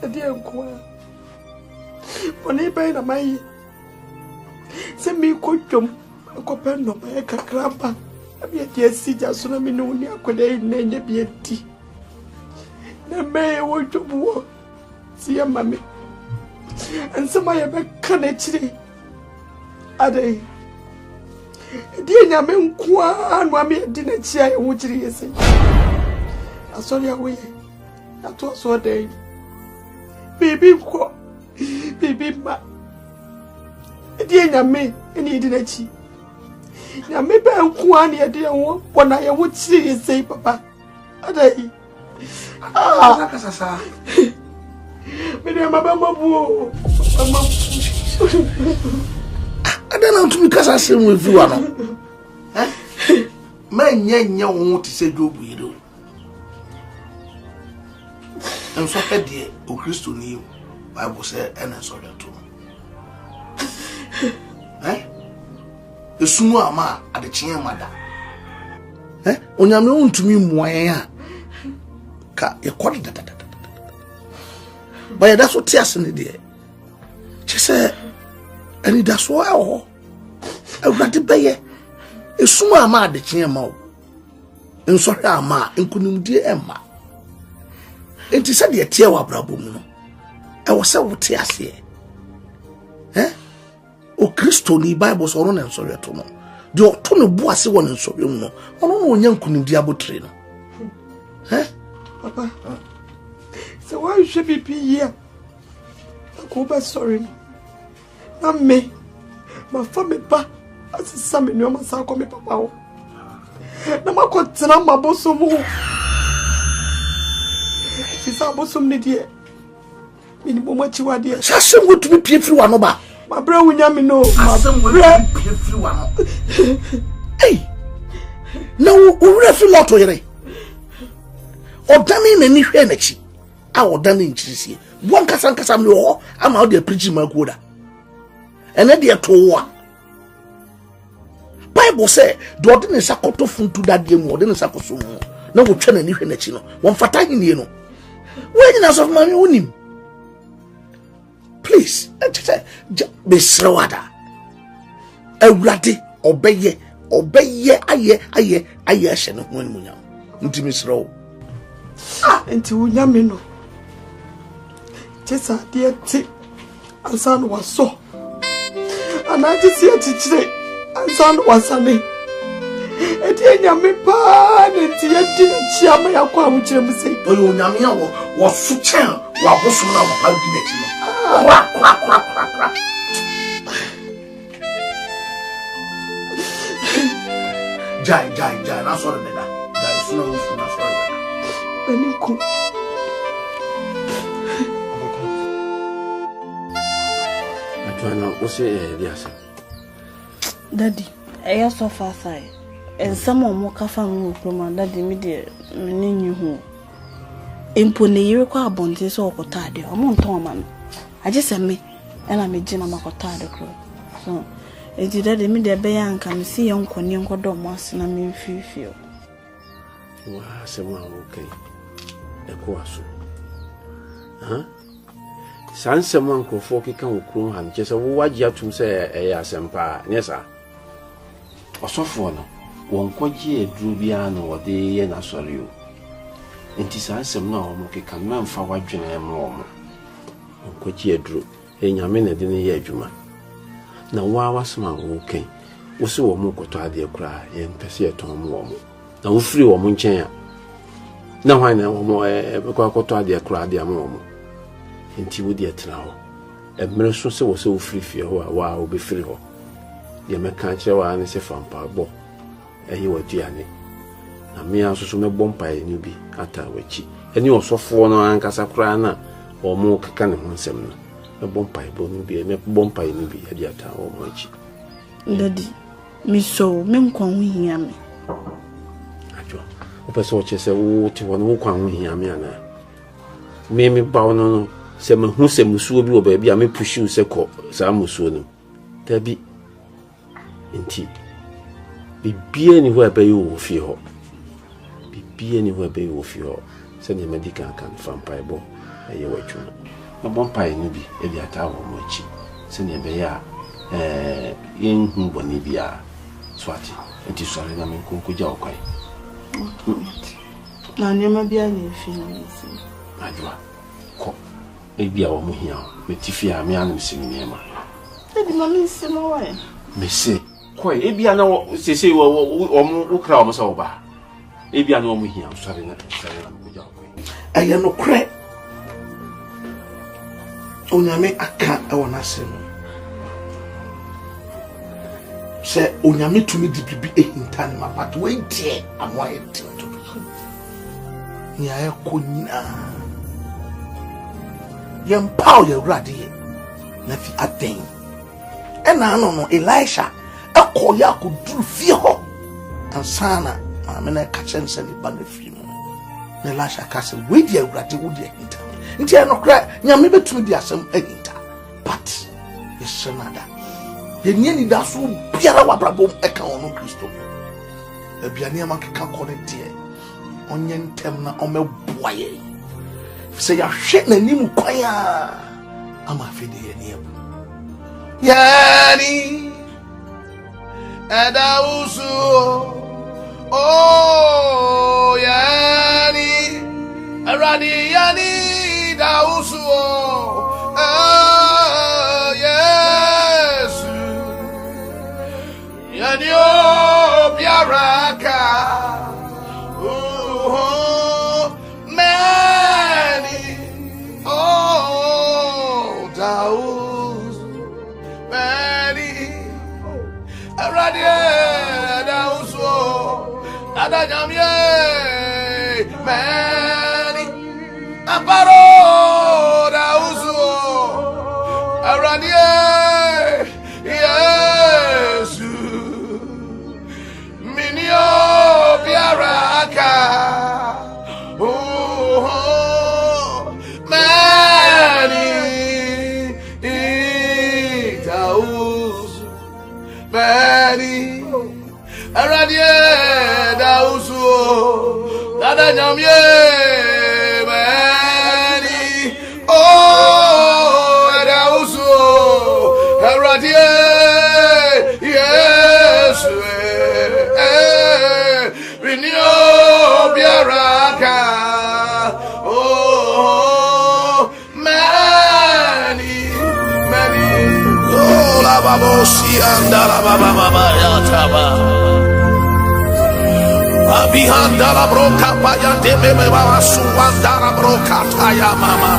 ade enko poni bai na mai se mi ko twom ko pen no ba kakraba abi ade sija so na mi no ni akode na nya bi ati na me wo twom si mami ansa ma ya be kana chiri ade die nya me nko anu ami adi na chia ye wo chiri yesi asori awe ato so dey baby ko baby ma die nya me eni di na chi nya me be nko anu ye de wo bona ye wo chiri yesi papa ade Sasa. Mene mama mabu. Mama. Adana ntumi kasa sem we fi wa no. Manye wo ti se dobu yiro. Enso hede o Kristo ni Bible say ena so reto. Esunu ama adekye mada. Onyame ntumi muayen a ka ye kodi dada. But that's what tears in the day. She said, And that's why I got to pay a small ma de chiemo. And sorry, ma, and couldn't dear Emma. And he said, the teawa brabum. I was so tears here. Eh? O Christo ni Bible so on and sorry to no. The Otono Boise one and sorry no. Oh no, young couldn't diabo train. Eh? Papa. So why should we be here? I go back sorry. Not me. My family pa. As a son in your massa come papa. Na ma kontena ma bosom ho. Sisa bosom ne die. Minimum what you are dear. Sasem go to be pie free one ba. My bro wunya me no. Sasem go to be pie free one. Hey. Na wo refi lot yere. Odani na ni hwe na chi. A odani nchirisie. Won kasa me ho ama o de preach ma koda. Ene de to wo. Bible say the ordinary sakoto funtu that day mu ordinary sakoso mu. Na wo twa na ni hwe na chi no. Won fata hini no. When you of mommy unim. Please, be slowada. Ewrade obeye aye sheno hon munya. Ntimi slow. Enti wunya me no. Jesa de ti ansan waso. Ana ji si atichire ansan wasane. Eti enyame pa na ti edi na chiama yakwa amuchire mse. Oyo nyame a wo su chen wa boso na wa pa di na chi no. Kwa. Jai, na sorry da. Jai suna ufu na sorry da. Eniku. Atwana ose Eliasa. Daddy, I so far side. And some more kafa from daddy me de nini hu. Impo ne yire kwa abonte so okotade. Omo nton ma no. Aje se me na me gina makotade kro. So, enti daddy me de be ya nka me si yonkoni nkodo mo asena me mfifio. Wa se mo okay. Eko aso. Ha? Sanse mo nkofo keka okru han che se wo wagi atum se ya asempa. Nyesa. Osofo no wonkwaji edru bia no wode ye na sori o. Enti sansem na omo keka memfa wadwene emro omo. Wonkwaji edru enyame na de ne ye adwuma. Na wa wasema wo ken. Wo se wo mo koto ade kura ye mpese eton mo omo. Na wo firi wo mo nchen a. Na hwan na wo mo bekwa koto ade kura ade am omo. Enti wo de etena ho. Emre so se wo se wo firi fie ho a wa wo be firi ho. Ye meka kire wa ne se fampa bo. Eyi waduane na me asoso me bompa enu bi ata wachi eni osofo no ankasa kura na omo keka ne ho nsem no me bompa bo nu bi me bompa enu bi adi ata omo achi Daddy mi so me nkwa hu hia me ajo opeso chese wo ti wono wo kwa hu hia me ana me ba no se me hu se musuo bi wo ba bi a me pushu se ko sa musuo no tabi enti bibie ni ho ebe yo fi ho bibie ni ho ebe yo fi ho se ni medical kan fampai bo eye wachu no bompai ni bi e bi ata wo mochi se ni ebe ya yin hu boni bia swati enti sore na men kunku ja okwai na nyema bia ni fi na nsi ajwa ko e bia wo mo hia metifi a me anu simi nema e di mami nsi mo wa me se koi ebia na sese wo kra wo so ba ebia na wo hia sare na ko ja koi Aya no kre. Onyame aka e wona sem. Se onyame tumi di bibi ehinta ne mapat we die amwa eti to. Ni aya konyina. Yem paw ye wrade na fi aden. Ena no Elisha akoya ko duru fie ho ansana ma na ka chense ni ba na fi mu na Elisha ka se we dia wrade wo dia hinta nti no kra nyame betumi di asem ahinta but yesenada ye ni da so biara wa brabo e ka ono Kristo e bia ne ma ka ko ne die onye ntem na o meboa ye se ya hwe na nim kwan a ama fe de ye ne Yani Adausu Oh Yani Aradi Yani Dausu Oh Yes Yani Oh Biaraka Oh Mani Oh Daus Mani Aradi Dausu Ada Jamie Mani Amparo Dausu Aradi Yesu Minio Biaraka Oh Mani Dausu Mani Aradi Dausu Ada Jamie Mani Oh Dausu Aradi Yes Renio Biaraka Oh Mani Oh la babosi anda la baba ya taba Abihanda la broka paya debe baba suwanda la broka taya mama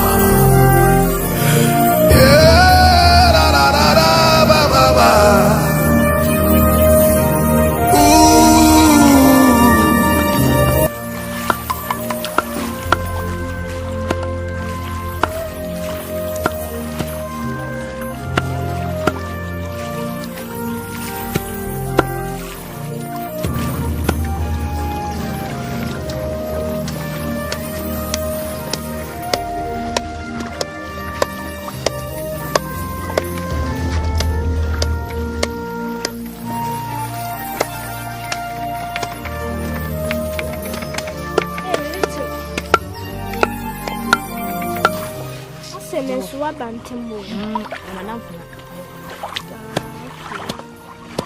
Yeah la la la la baba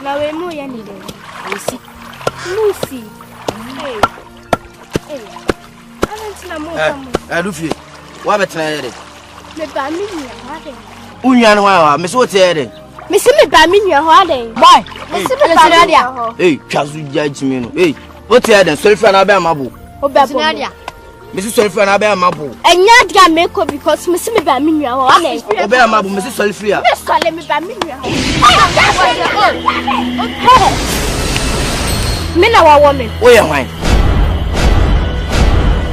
Now we more any day. Lucy. Hey. I don't know. Lucy, what a tragedy. Me Baminia, Unyan, Miss What's it? Miss me Baminia, Harding. Why? Miss Baminia. Hey, Chasu judge me. Hey, what's it? And self and Abamabu. Oh, Babonadia. Mrs. Solfia and Abamabu. And yet, I make up because Miss Baminia, Obamabu, Mrs. Solfia. Yes, I let me Baminia. Men are woman. Where am I?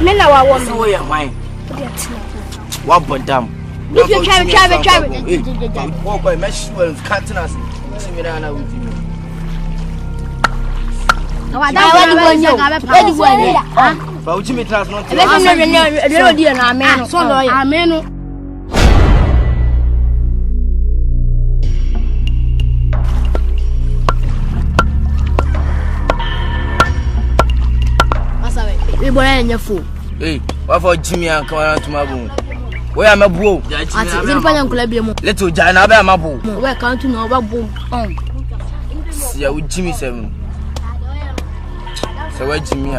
Men are woman. Where am I? What but damn? If you try it. Walk by mesh well, cutting us. With you. I Hey, what for Jimmy and come around to my room? Where am I, bro? Little Jana, I'm a boom. Where can't you know about boom? See, I would Jimmy 7. So, where Jimmy?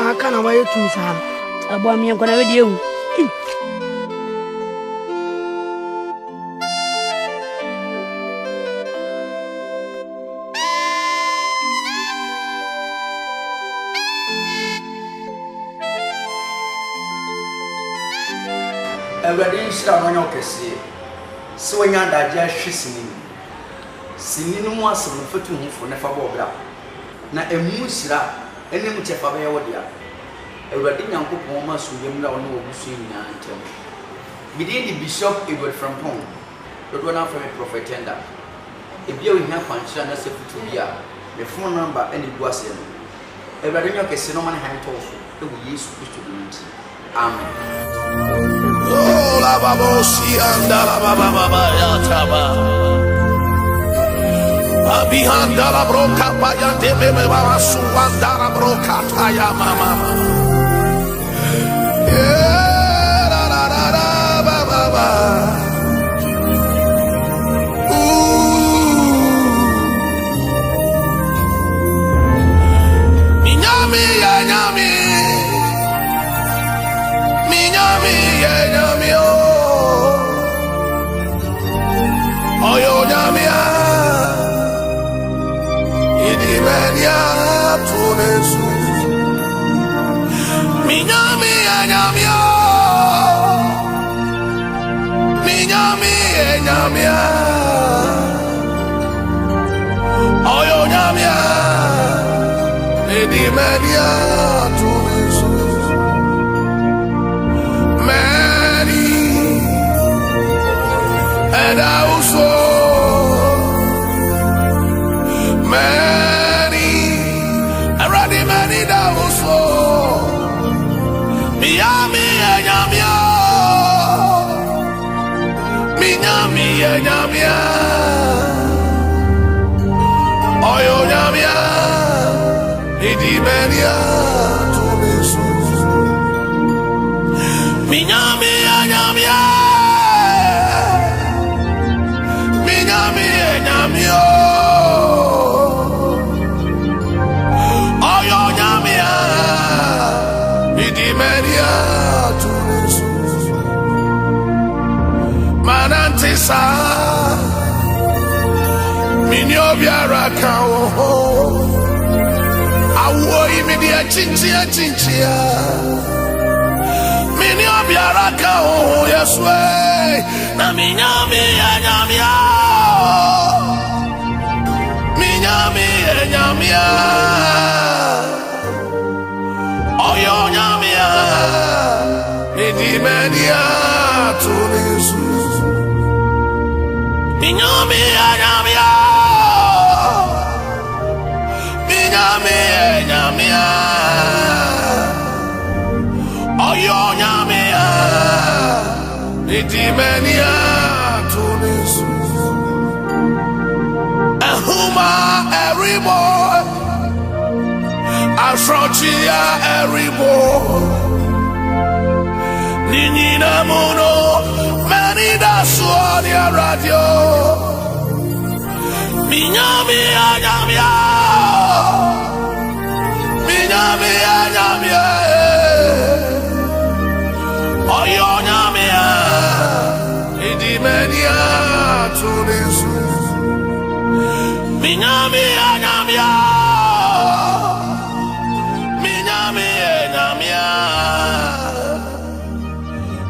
Akan away to Sam. A boy, me, I'm gonna read you. Everybody shall know your case. So when you're digesting, seeing no some for 2 months for never bobra. Now a musra, any much of a way. Everybody young people must remember on what you see now. Within the bishop, it was from home, but one from a prophet tender. If you have function as a future, the phone number and it was him. Everybody know case no man hand tofu, the way you supposed to do it. Amen. Oh, la babosi anda la baba ya taba. Abihanda la broka pa ya debe me baba suanda la broka ta ya mama. Yeah, la la la la baba ba. Minyami ya nyami. Oyo nyamia idimenia tunesu minyami nyamia oyo nyamia idimenia tunesu many and also many that also Miami nyamia oyo nyamia idimenia tunesu minyami nyamia Manantisa Minyo biara kawo Awo imedia chinchia Minyo biara kawo Yeswe Na minyami nyamia Oyo nyamia Idimenia tunesu Minyami nyamia Oyo nyamia Idimenia tunesu Ehuma every boy Afrochia every boy Ninina mono Many da suonia radio Minyami nyamia Oyo nyamia Idimenia tunesu Minyami nyamia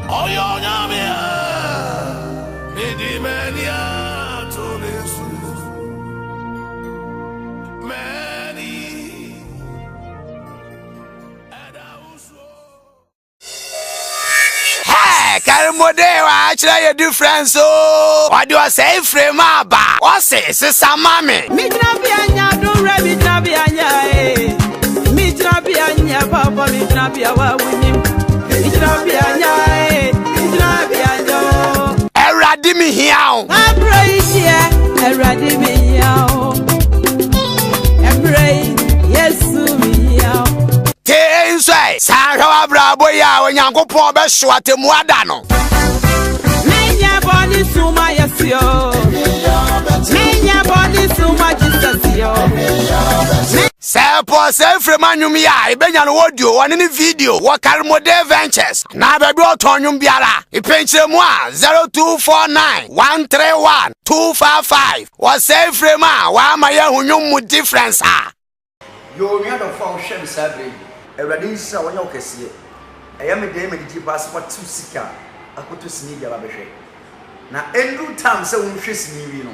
Oyo nyamia Idimenia tunesu Many Hey, Karimudewa, actually a difference. So, what do I say, Fremaba? What says Samami? Mitrabianya, don't rabbit, Trabianya, Mitrabianya, Papa, Mitrabia, winning. Mitrabianya, Eradimi here. I pray here, Eradimi here. Yes, Inside, Sarah Braboya, when Yanko Pobe Swat Muadano. Menya body suma yasio. Menya body suma Jesus yo. pause every man you me I benya no audio one in video what Akrobeto ventures na baby otonyum biara e penche mu a 0249 131 255 was every man wa ma ya hunyum mu difference ah yo me do fa hwe me sabre ewrade nsa wonya okese eya me de me di pass what two sika akoto sini dia ba behwe na endru time se wonhwe sini wi no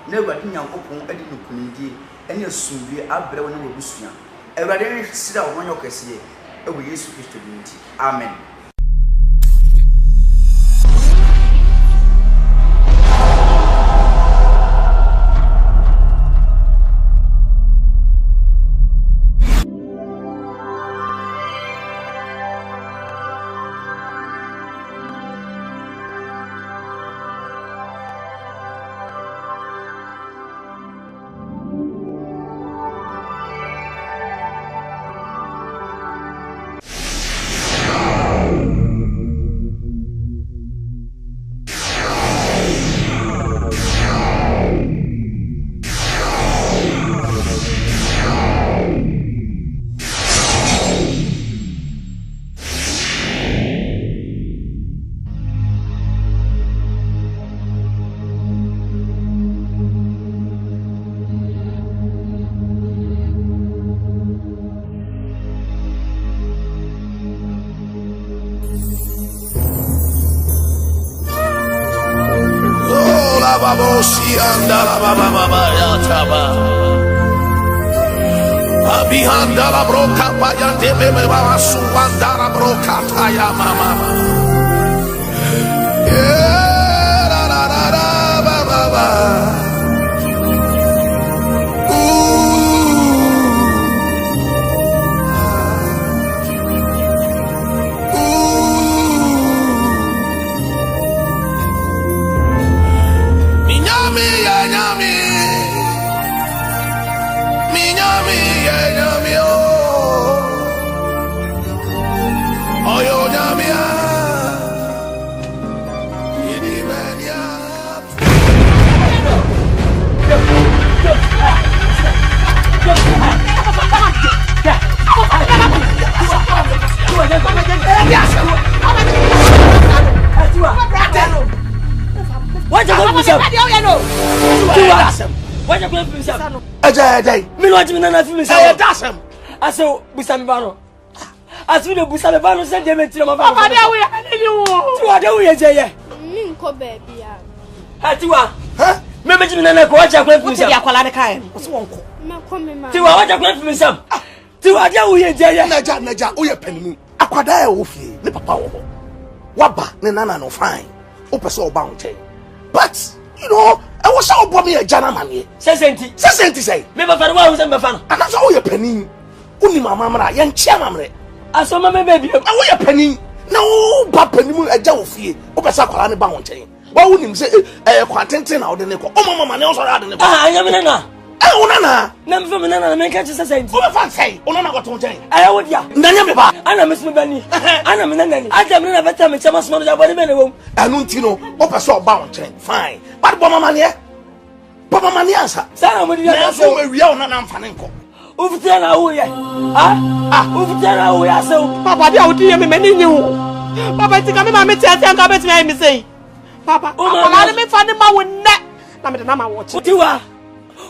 na ewrade nyankopon adi no kunidi ene asumbi abre woni wobusua ewrade sira wonya okese ewo Yesu Kristo dinti amen. Abihanda la broca paya de bebe baba suanda la broca taya mama. La la la la ba ba ba. What you going to say? What you going to say? Me no want me na fi me say. Dasam. I say busam bano. As we the busam bano say dem enti ma ba. Papa dey we ani wo. Ti wa dey we je ye. Nko baby ya. Ha ti wa. Ha? Me me na ko wa cha kwa fi me say. Ti akwala ne kai. O se wonko. Me ko me ma. Ti wa cha kwa fi me say. Ti wa dey we je ye. Naja wo ye panimu. Akwada e wo fie. Ne papa wo. Waba ne nana no fine. O pese o ba nche. But you know, I was so bomb a jana man. Senti say. Me ba fa wa say me fa no. And that's all your penny. Uni mama mara yan chia mamre. Aso mama baby. I wo your penny. No ba penny mu eja wo fie. O pese akwala ne ba wo nche. Wa wonim say kwantenten na wo de ne ko. O mama ne o so ra de ne ko. Ah, anya me na. Unana. Na me fa me na me ka chese senti. O me fa say. Unana go to nche. Aya wo dia. Ndanya me ba. Ana me smu bani. Ana me nani. Aja me na beta me chama smu no bani me ne wo. Anu ntino o pese o ba wo nche. Fine. But bo mama ne. Papa mani answer. Sana mo dia so we wia una na mfane nko. Ufutia na wo ye. Ufutia na wo ya so. Papa dia odi ye me mani nyi wo. Papa tika me ma me tia nka beti me me say. Papa, akala me fa ne ma wo ne. Na me de na ma wo chi. Tiwa.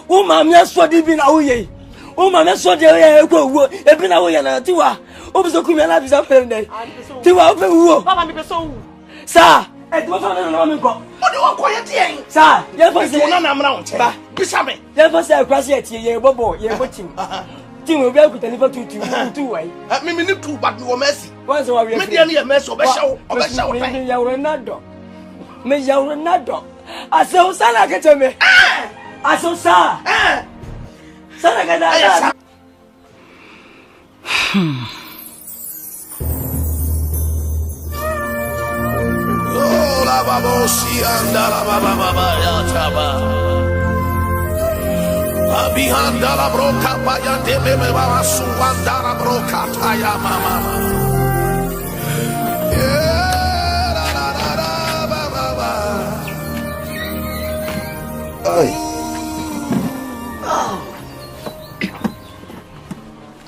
Wo ma me so di bi na wo ye. Wo ma me so de ye ko wo. E bi na wo ye na tiwa. O bi so ku me na bi sa fe ne. Tiwa o fe wo. Papa me be so wo. Sa e do so na me ko. Odi wo ko ye tie. Sa, ye fa se una na mra wo che. Ba, bisa me. Ye fa se kwase ye tie ye bobo, ye botim. Tim obi akuta ni fa tutu wai. Me ni tu but me wo mercy. Once wa we. Me dia ni ye mercy obeshawo tan. Me ya wore na do. Me ya wore na do. Ase o sana ke teme. Ase o sa. Sana ke da. Oh la babosi anda la baba ya chaba. Abihanda la broca paya de bebe baba suanda la broca taya mama. La la la baba. Ay.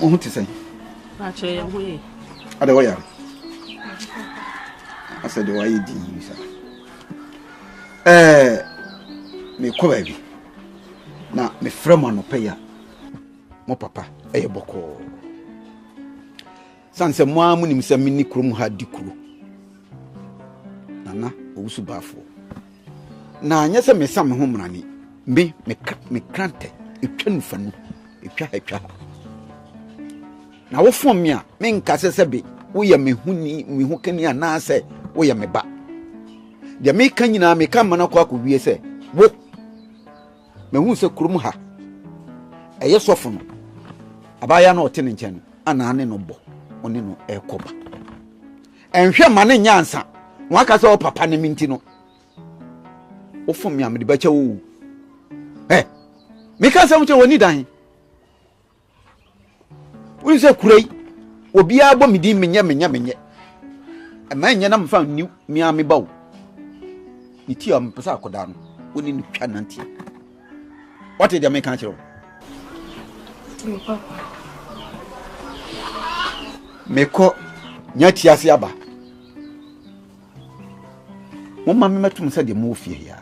who to say? Actually, we. Other way. I said, why you did, me ko baby. Na me frema no pay ya. Mo papa, boko. Sanse mo amu nim se mini krum ha dikuru. Nana, owusu bafo. Na anya se me sam ho mrani. Me krante, etwa nfanu, etwa. Na wo fom me a, me nka se be, wo ye me huni, me hu kani ana se, wo ye me ba. De me kan nyina me kan mana kwa wie se, wo me hu se krum ha. Eye sofo no. Abaya na ote ne nchen ana ane no bo, oni no ekoba. Enhwe ma ne nyansa, wo aka se wo papa ne minti no. Wo fom me a me de ba cha wo. Me kan se wo che woni dan. Wo se kurei, obi a bo me din menye. Ama nya na mfa ni mi a me bawo. Iti am pesa akoda no, woni ni twa nanti. What did you make an Meko nyati ase aba. Mo ma me metum se de mo fie ya.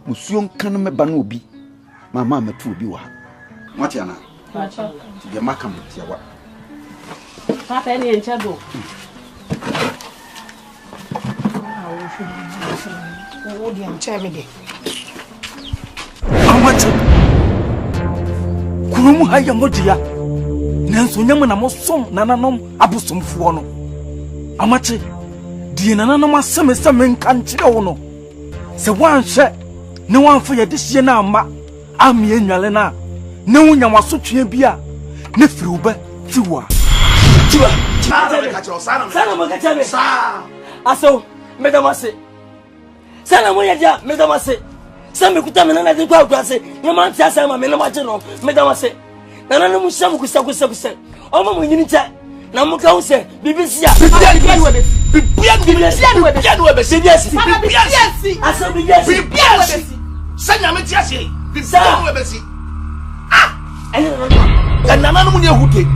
Musuo nka no meba na obi. Mama metu obi wa. What ya na? Papa. De maka mutia wa. Papa ni enchado. Wo di enchame de. Amate. Kurumu haya modia. Nanso nyam na mo som nananom abosomfo no. Amate. Die nananom aseme nka nkyere wo no. Se wanhye ne wanfo ye de hye na ama amie nwale na ne wonya wasotwe bia ne firiwba tiwa. Sana mo kachabe. Aso medamase. Sana mo yaja medamase. Sama kuta mena na kwa kwase. Nyama ntia sama mena maje no medamase. Nana no mushamu kusa. Oma mo nyini cha. Na mo ka wo se bibisia. Bibisia ni webe. Asa bibisia. Sanya me tia se. Bibisia ni webe si. Nana no munye hute.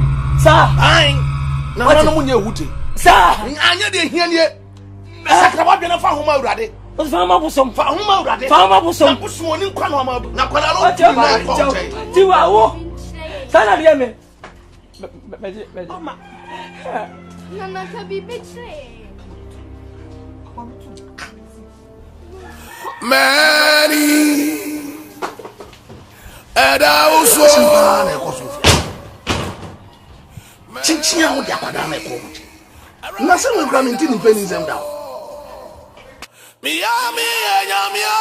Sa. Ai. Nana no munye hute. Sa. Anya de hia ne. Sakra wa bia na fa homa urade. Fama busom. Fa homa urade. Fama busom. Na busom oni kwa no ma. Na kwa na lo ti na ko che. Tiwa wo. Sana bia me. Mama. Nana sabi betray. Mary. Eda uso. Chichia wo dia kwada na ko. Na se we kra me ntini pe ni zem da. Miami nyamia.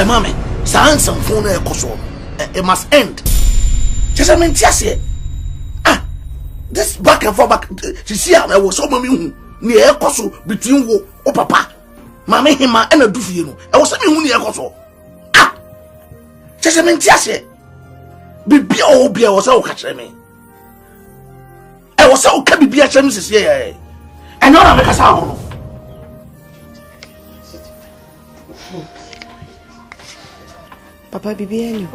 Mama, some phone it must end. Just a minute, this back and forth back. You see, I was so many near Koso between wo, oh papa, Mamma, him, and a doofy. I was something near Koso. Just a minute, be all beer was all catch me. I was so can be a chance here. And not make a sound. Papa bibi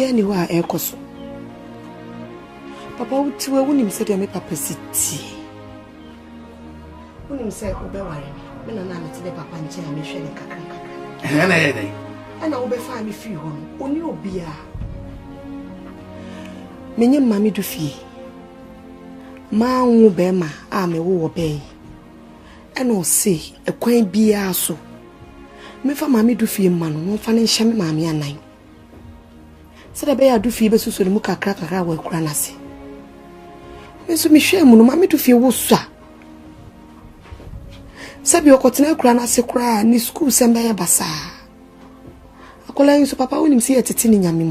ani wa ekoso. Papa utiwe woni mse de me papa siti. Woni mse obe ware me na meti de papa nche na me hwe ne kakra. Ana obe fa mi fi ho no. Oni obia. Menye mami du fi. Ma nwu be ma a me wo be. Ana o se ekwan bia so. Me fa mami du fi ma no fa ne hye me mami anan. Se da be ya du fi be susu mu kakra wa kura na se. Me so me hwe mu no mami du fi wo so a. Sabi okotena kura na se kura ni school sembe ya basa. Akola yin so papa wonim se yetete ni nyame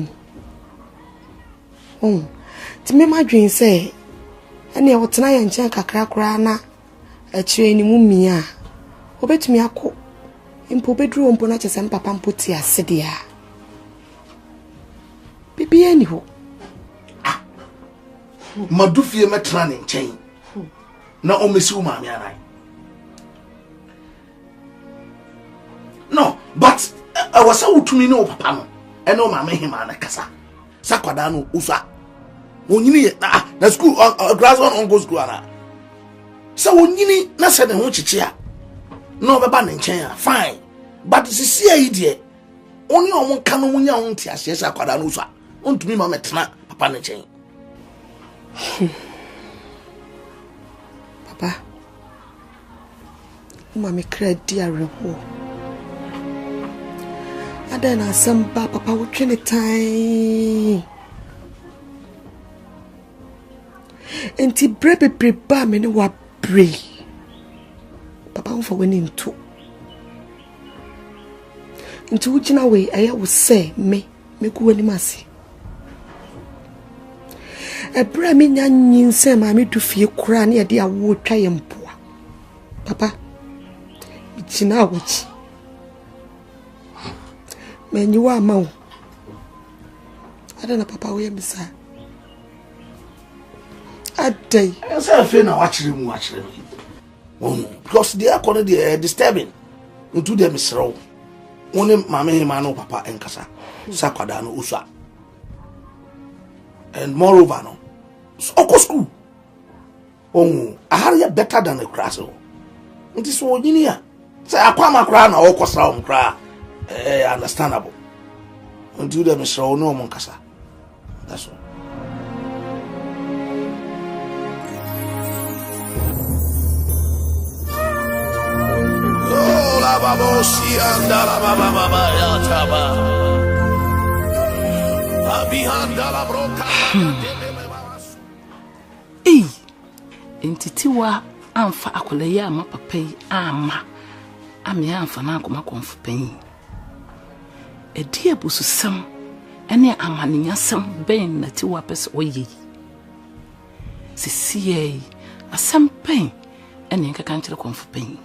mu. Ti me madwen se ene wotena ya nchen kakra kura na akire ni mu mia. Obetumi akọ impo bedru mpo na chese papa mpoti asede ya. Bibi ani ho. Madufie metra ne nchen. Na o mesi wo maami anan. No, But I was so to me no papa. And no mamma him and a casa. Sakwadano usa. Unini na school grass on go school. So unini na send him chia. No baba nchen fine. But this is idea. Only on one canoe munya on tia shesa Sakwadano usa. On to me mamma tena papa nchen. Papa. Mami credit repo. Ada na samba papa wo twene time. Enti brebe ba me ne wa bre. Papa wo for winning too. Enti wo gina we aya wo say me ku wani mase. Ebra me nya nyinse ma me du fie kura na ye de awo twa ye mpoa. Papa gina wo chi. Men you are mau. I don't know papa we misa. A day. I say I feel now watching because they are calling the disturbing into them is wrong. Only mamma him papa and casa. Sakwadano usa. And moreover no. So school. Oh, I had better than a crasso. It is so linear. Say I come crown or cosam cry. Understandable. Until them is no moncasa. That's all. Oh, la babosi and la baba ya taba. Abihanda la broka. Intitiwa amfa akole ya ma papa yi ama. Ami amfa na akoma konfu panyi. Edi abususam ene amaninyasam ben na tiwa pese oyi. Sisiye asam pen ene nkaka nkyere konfu panyi.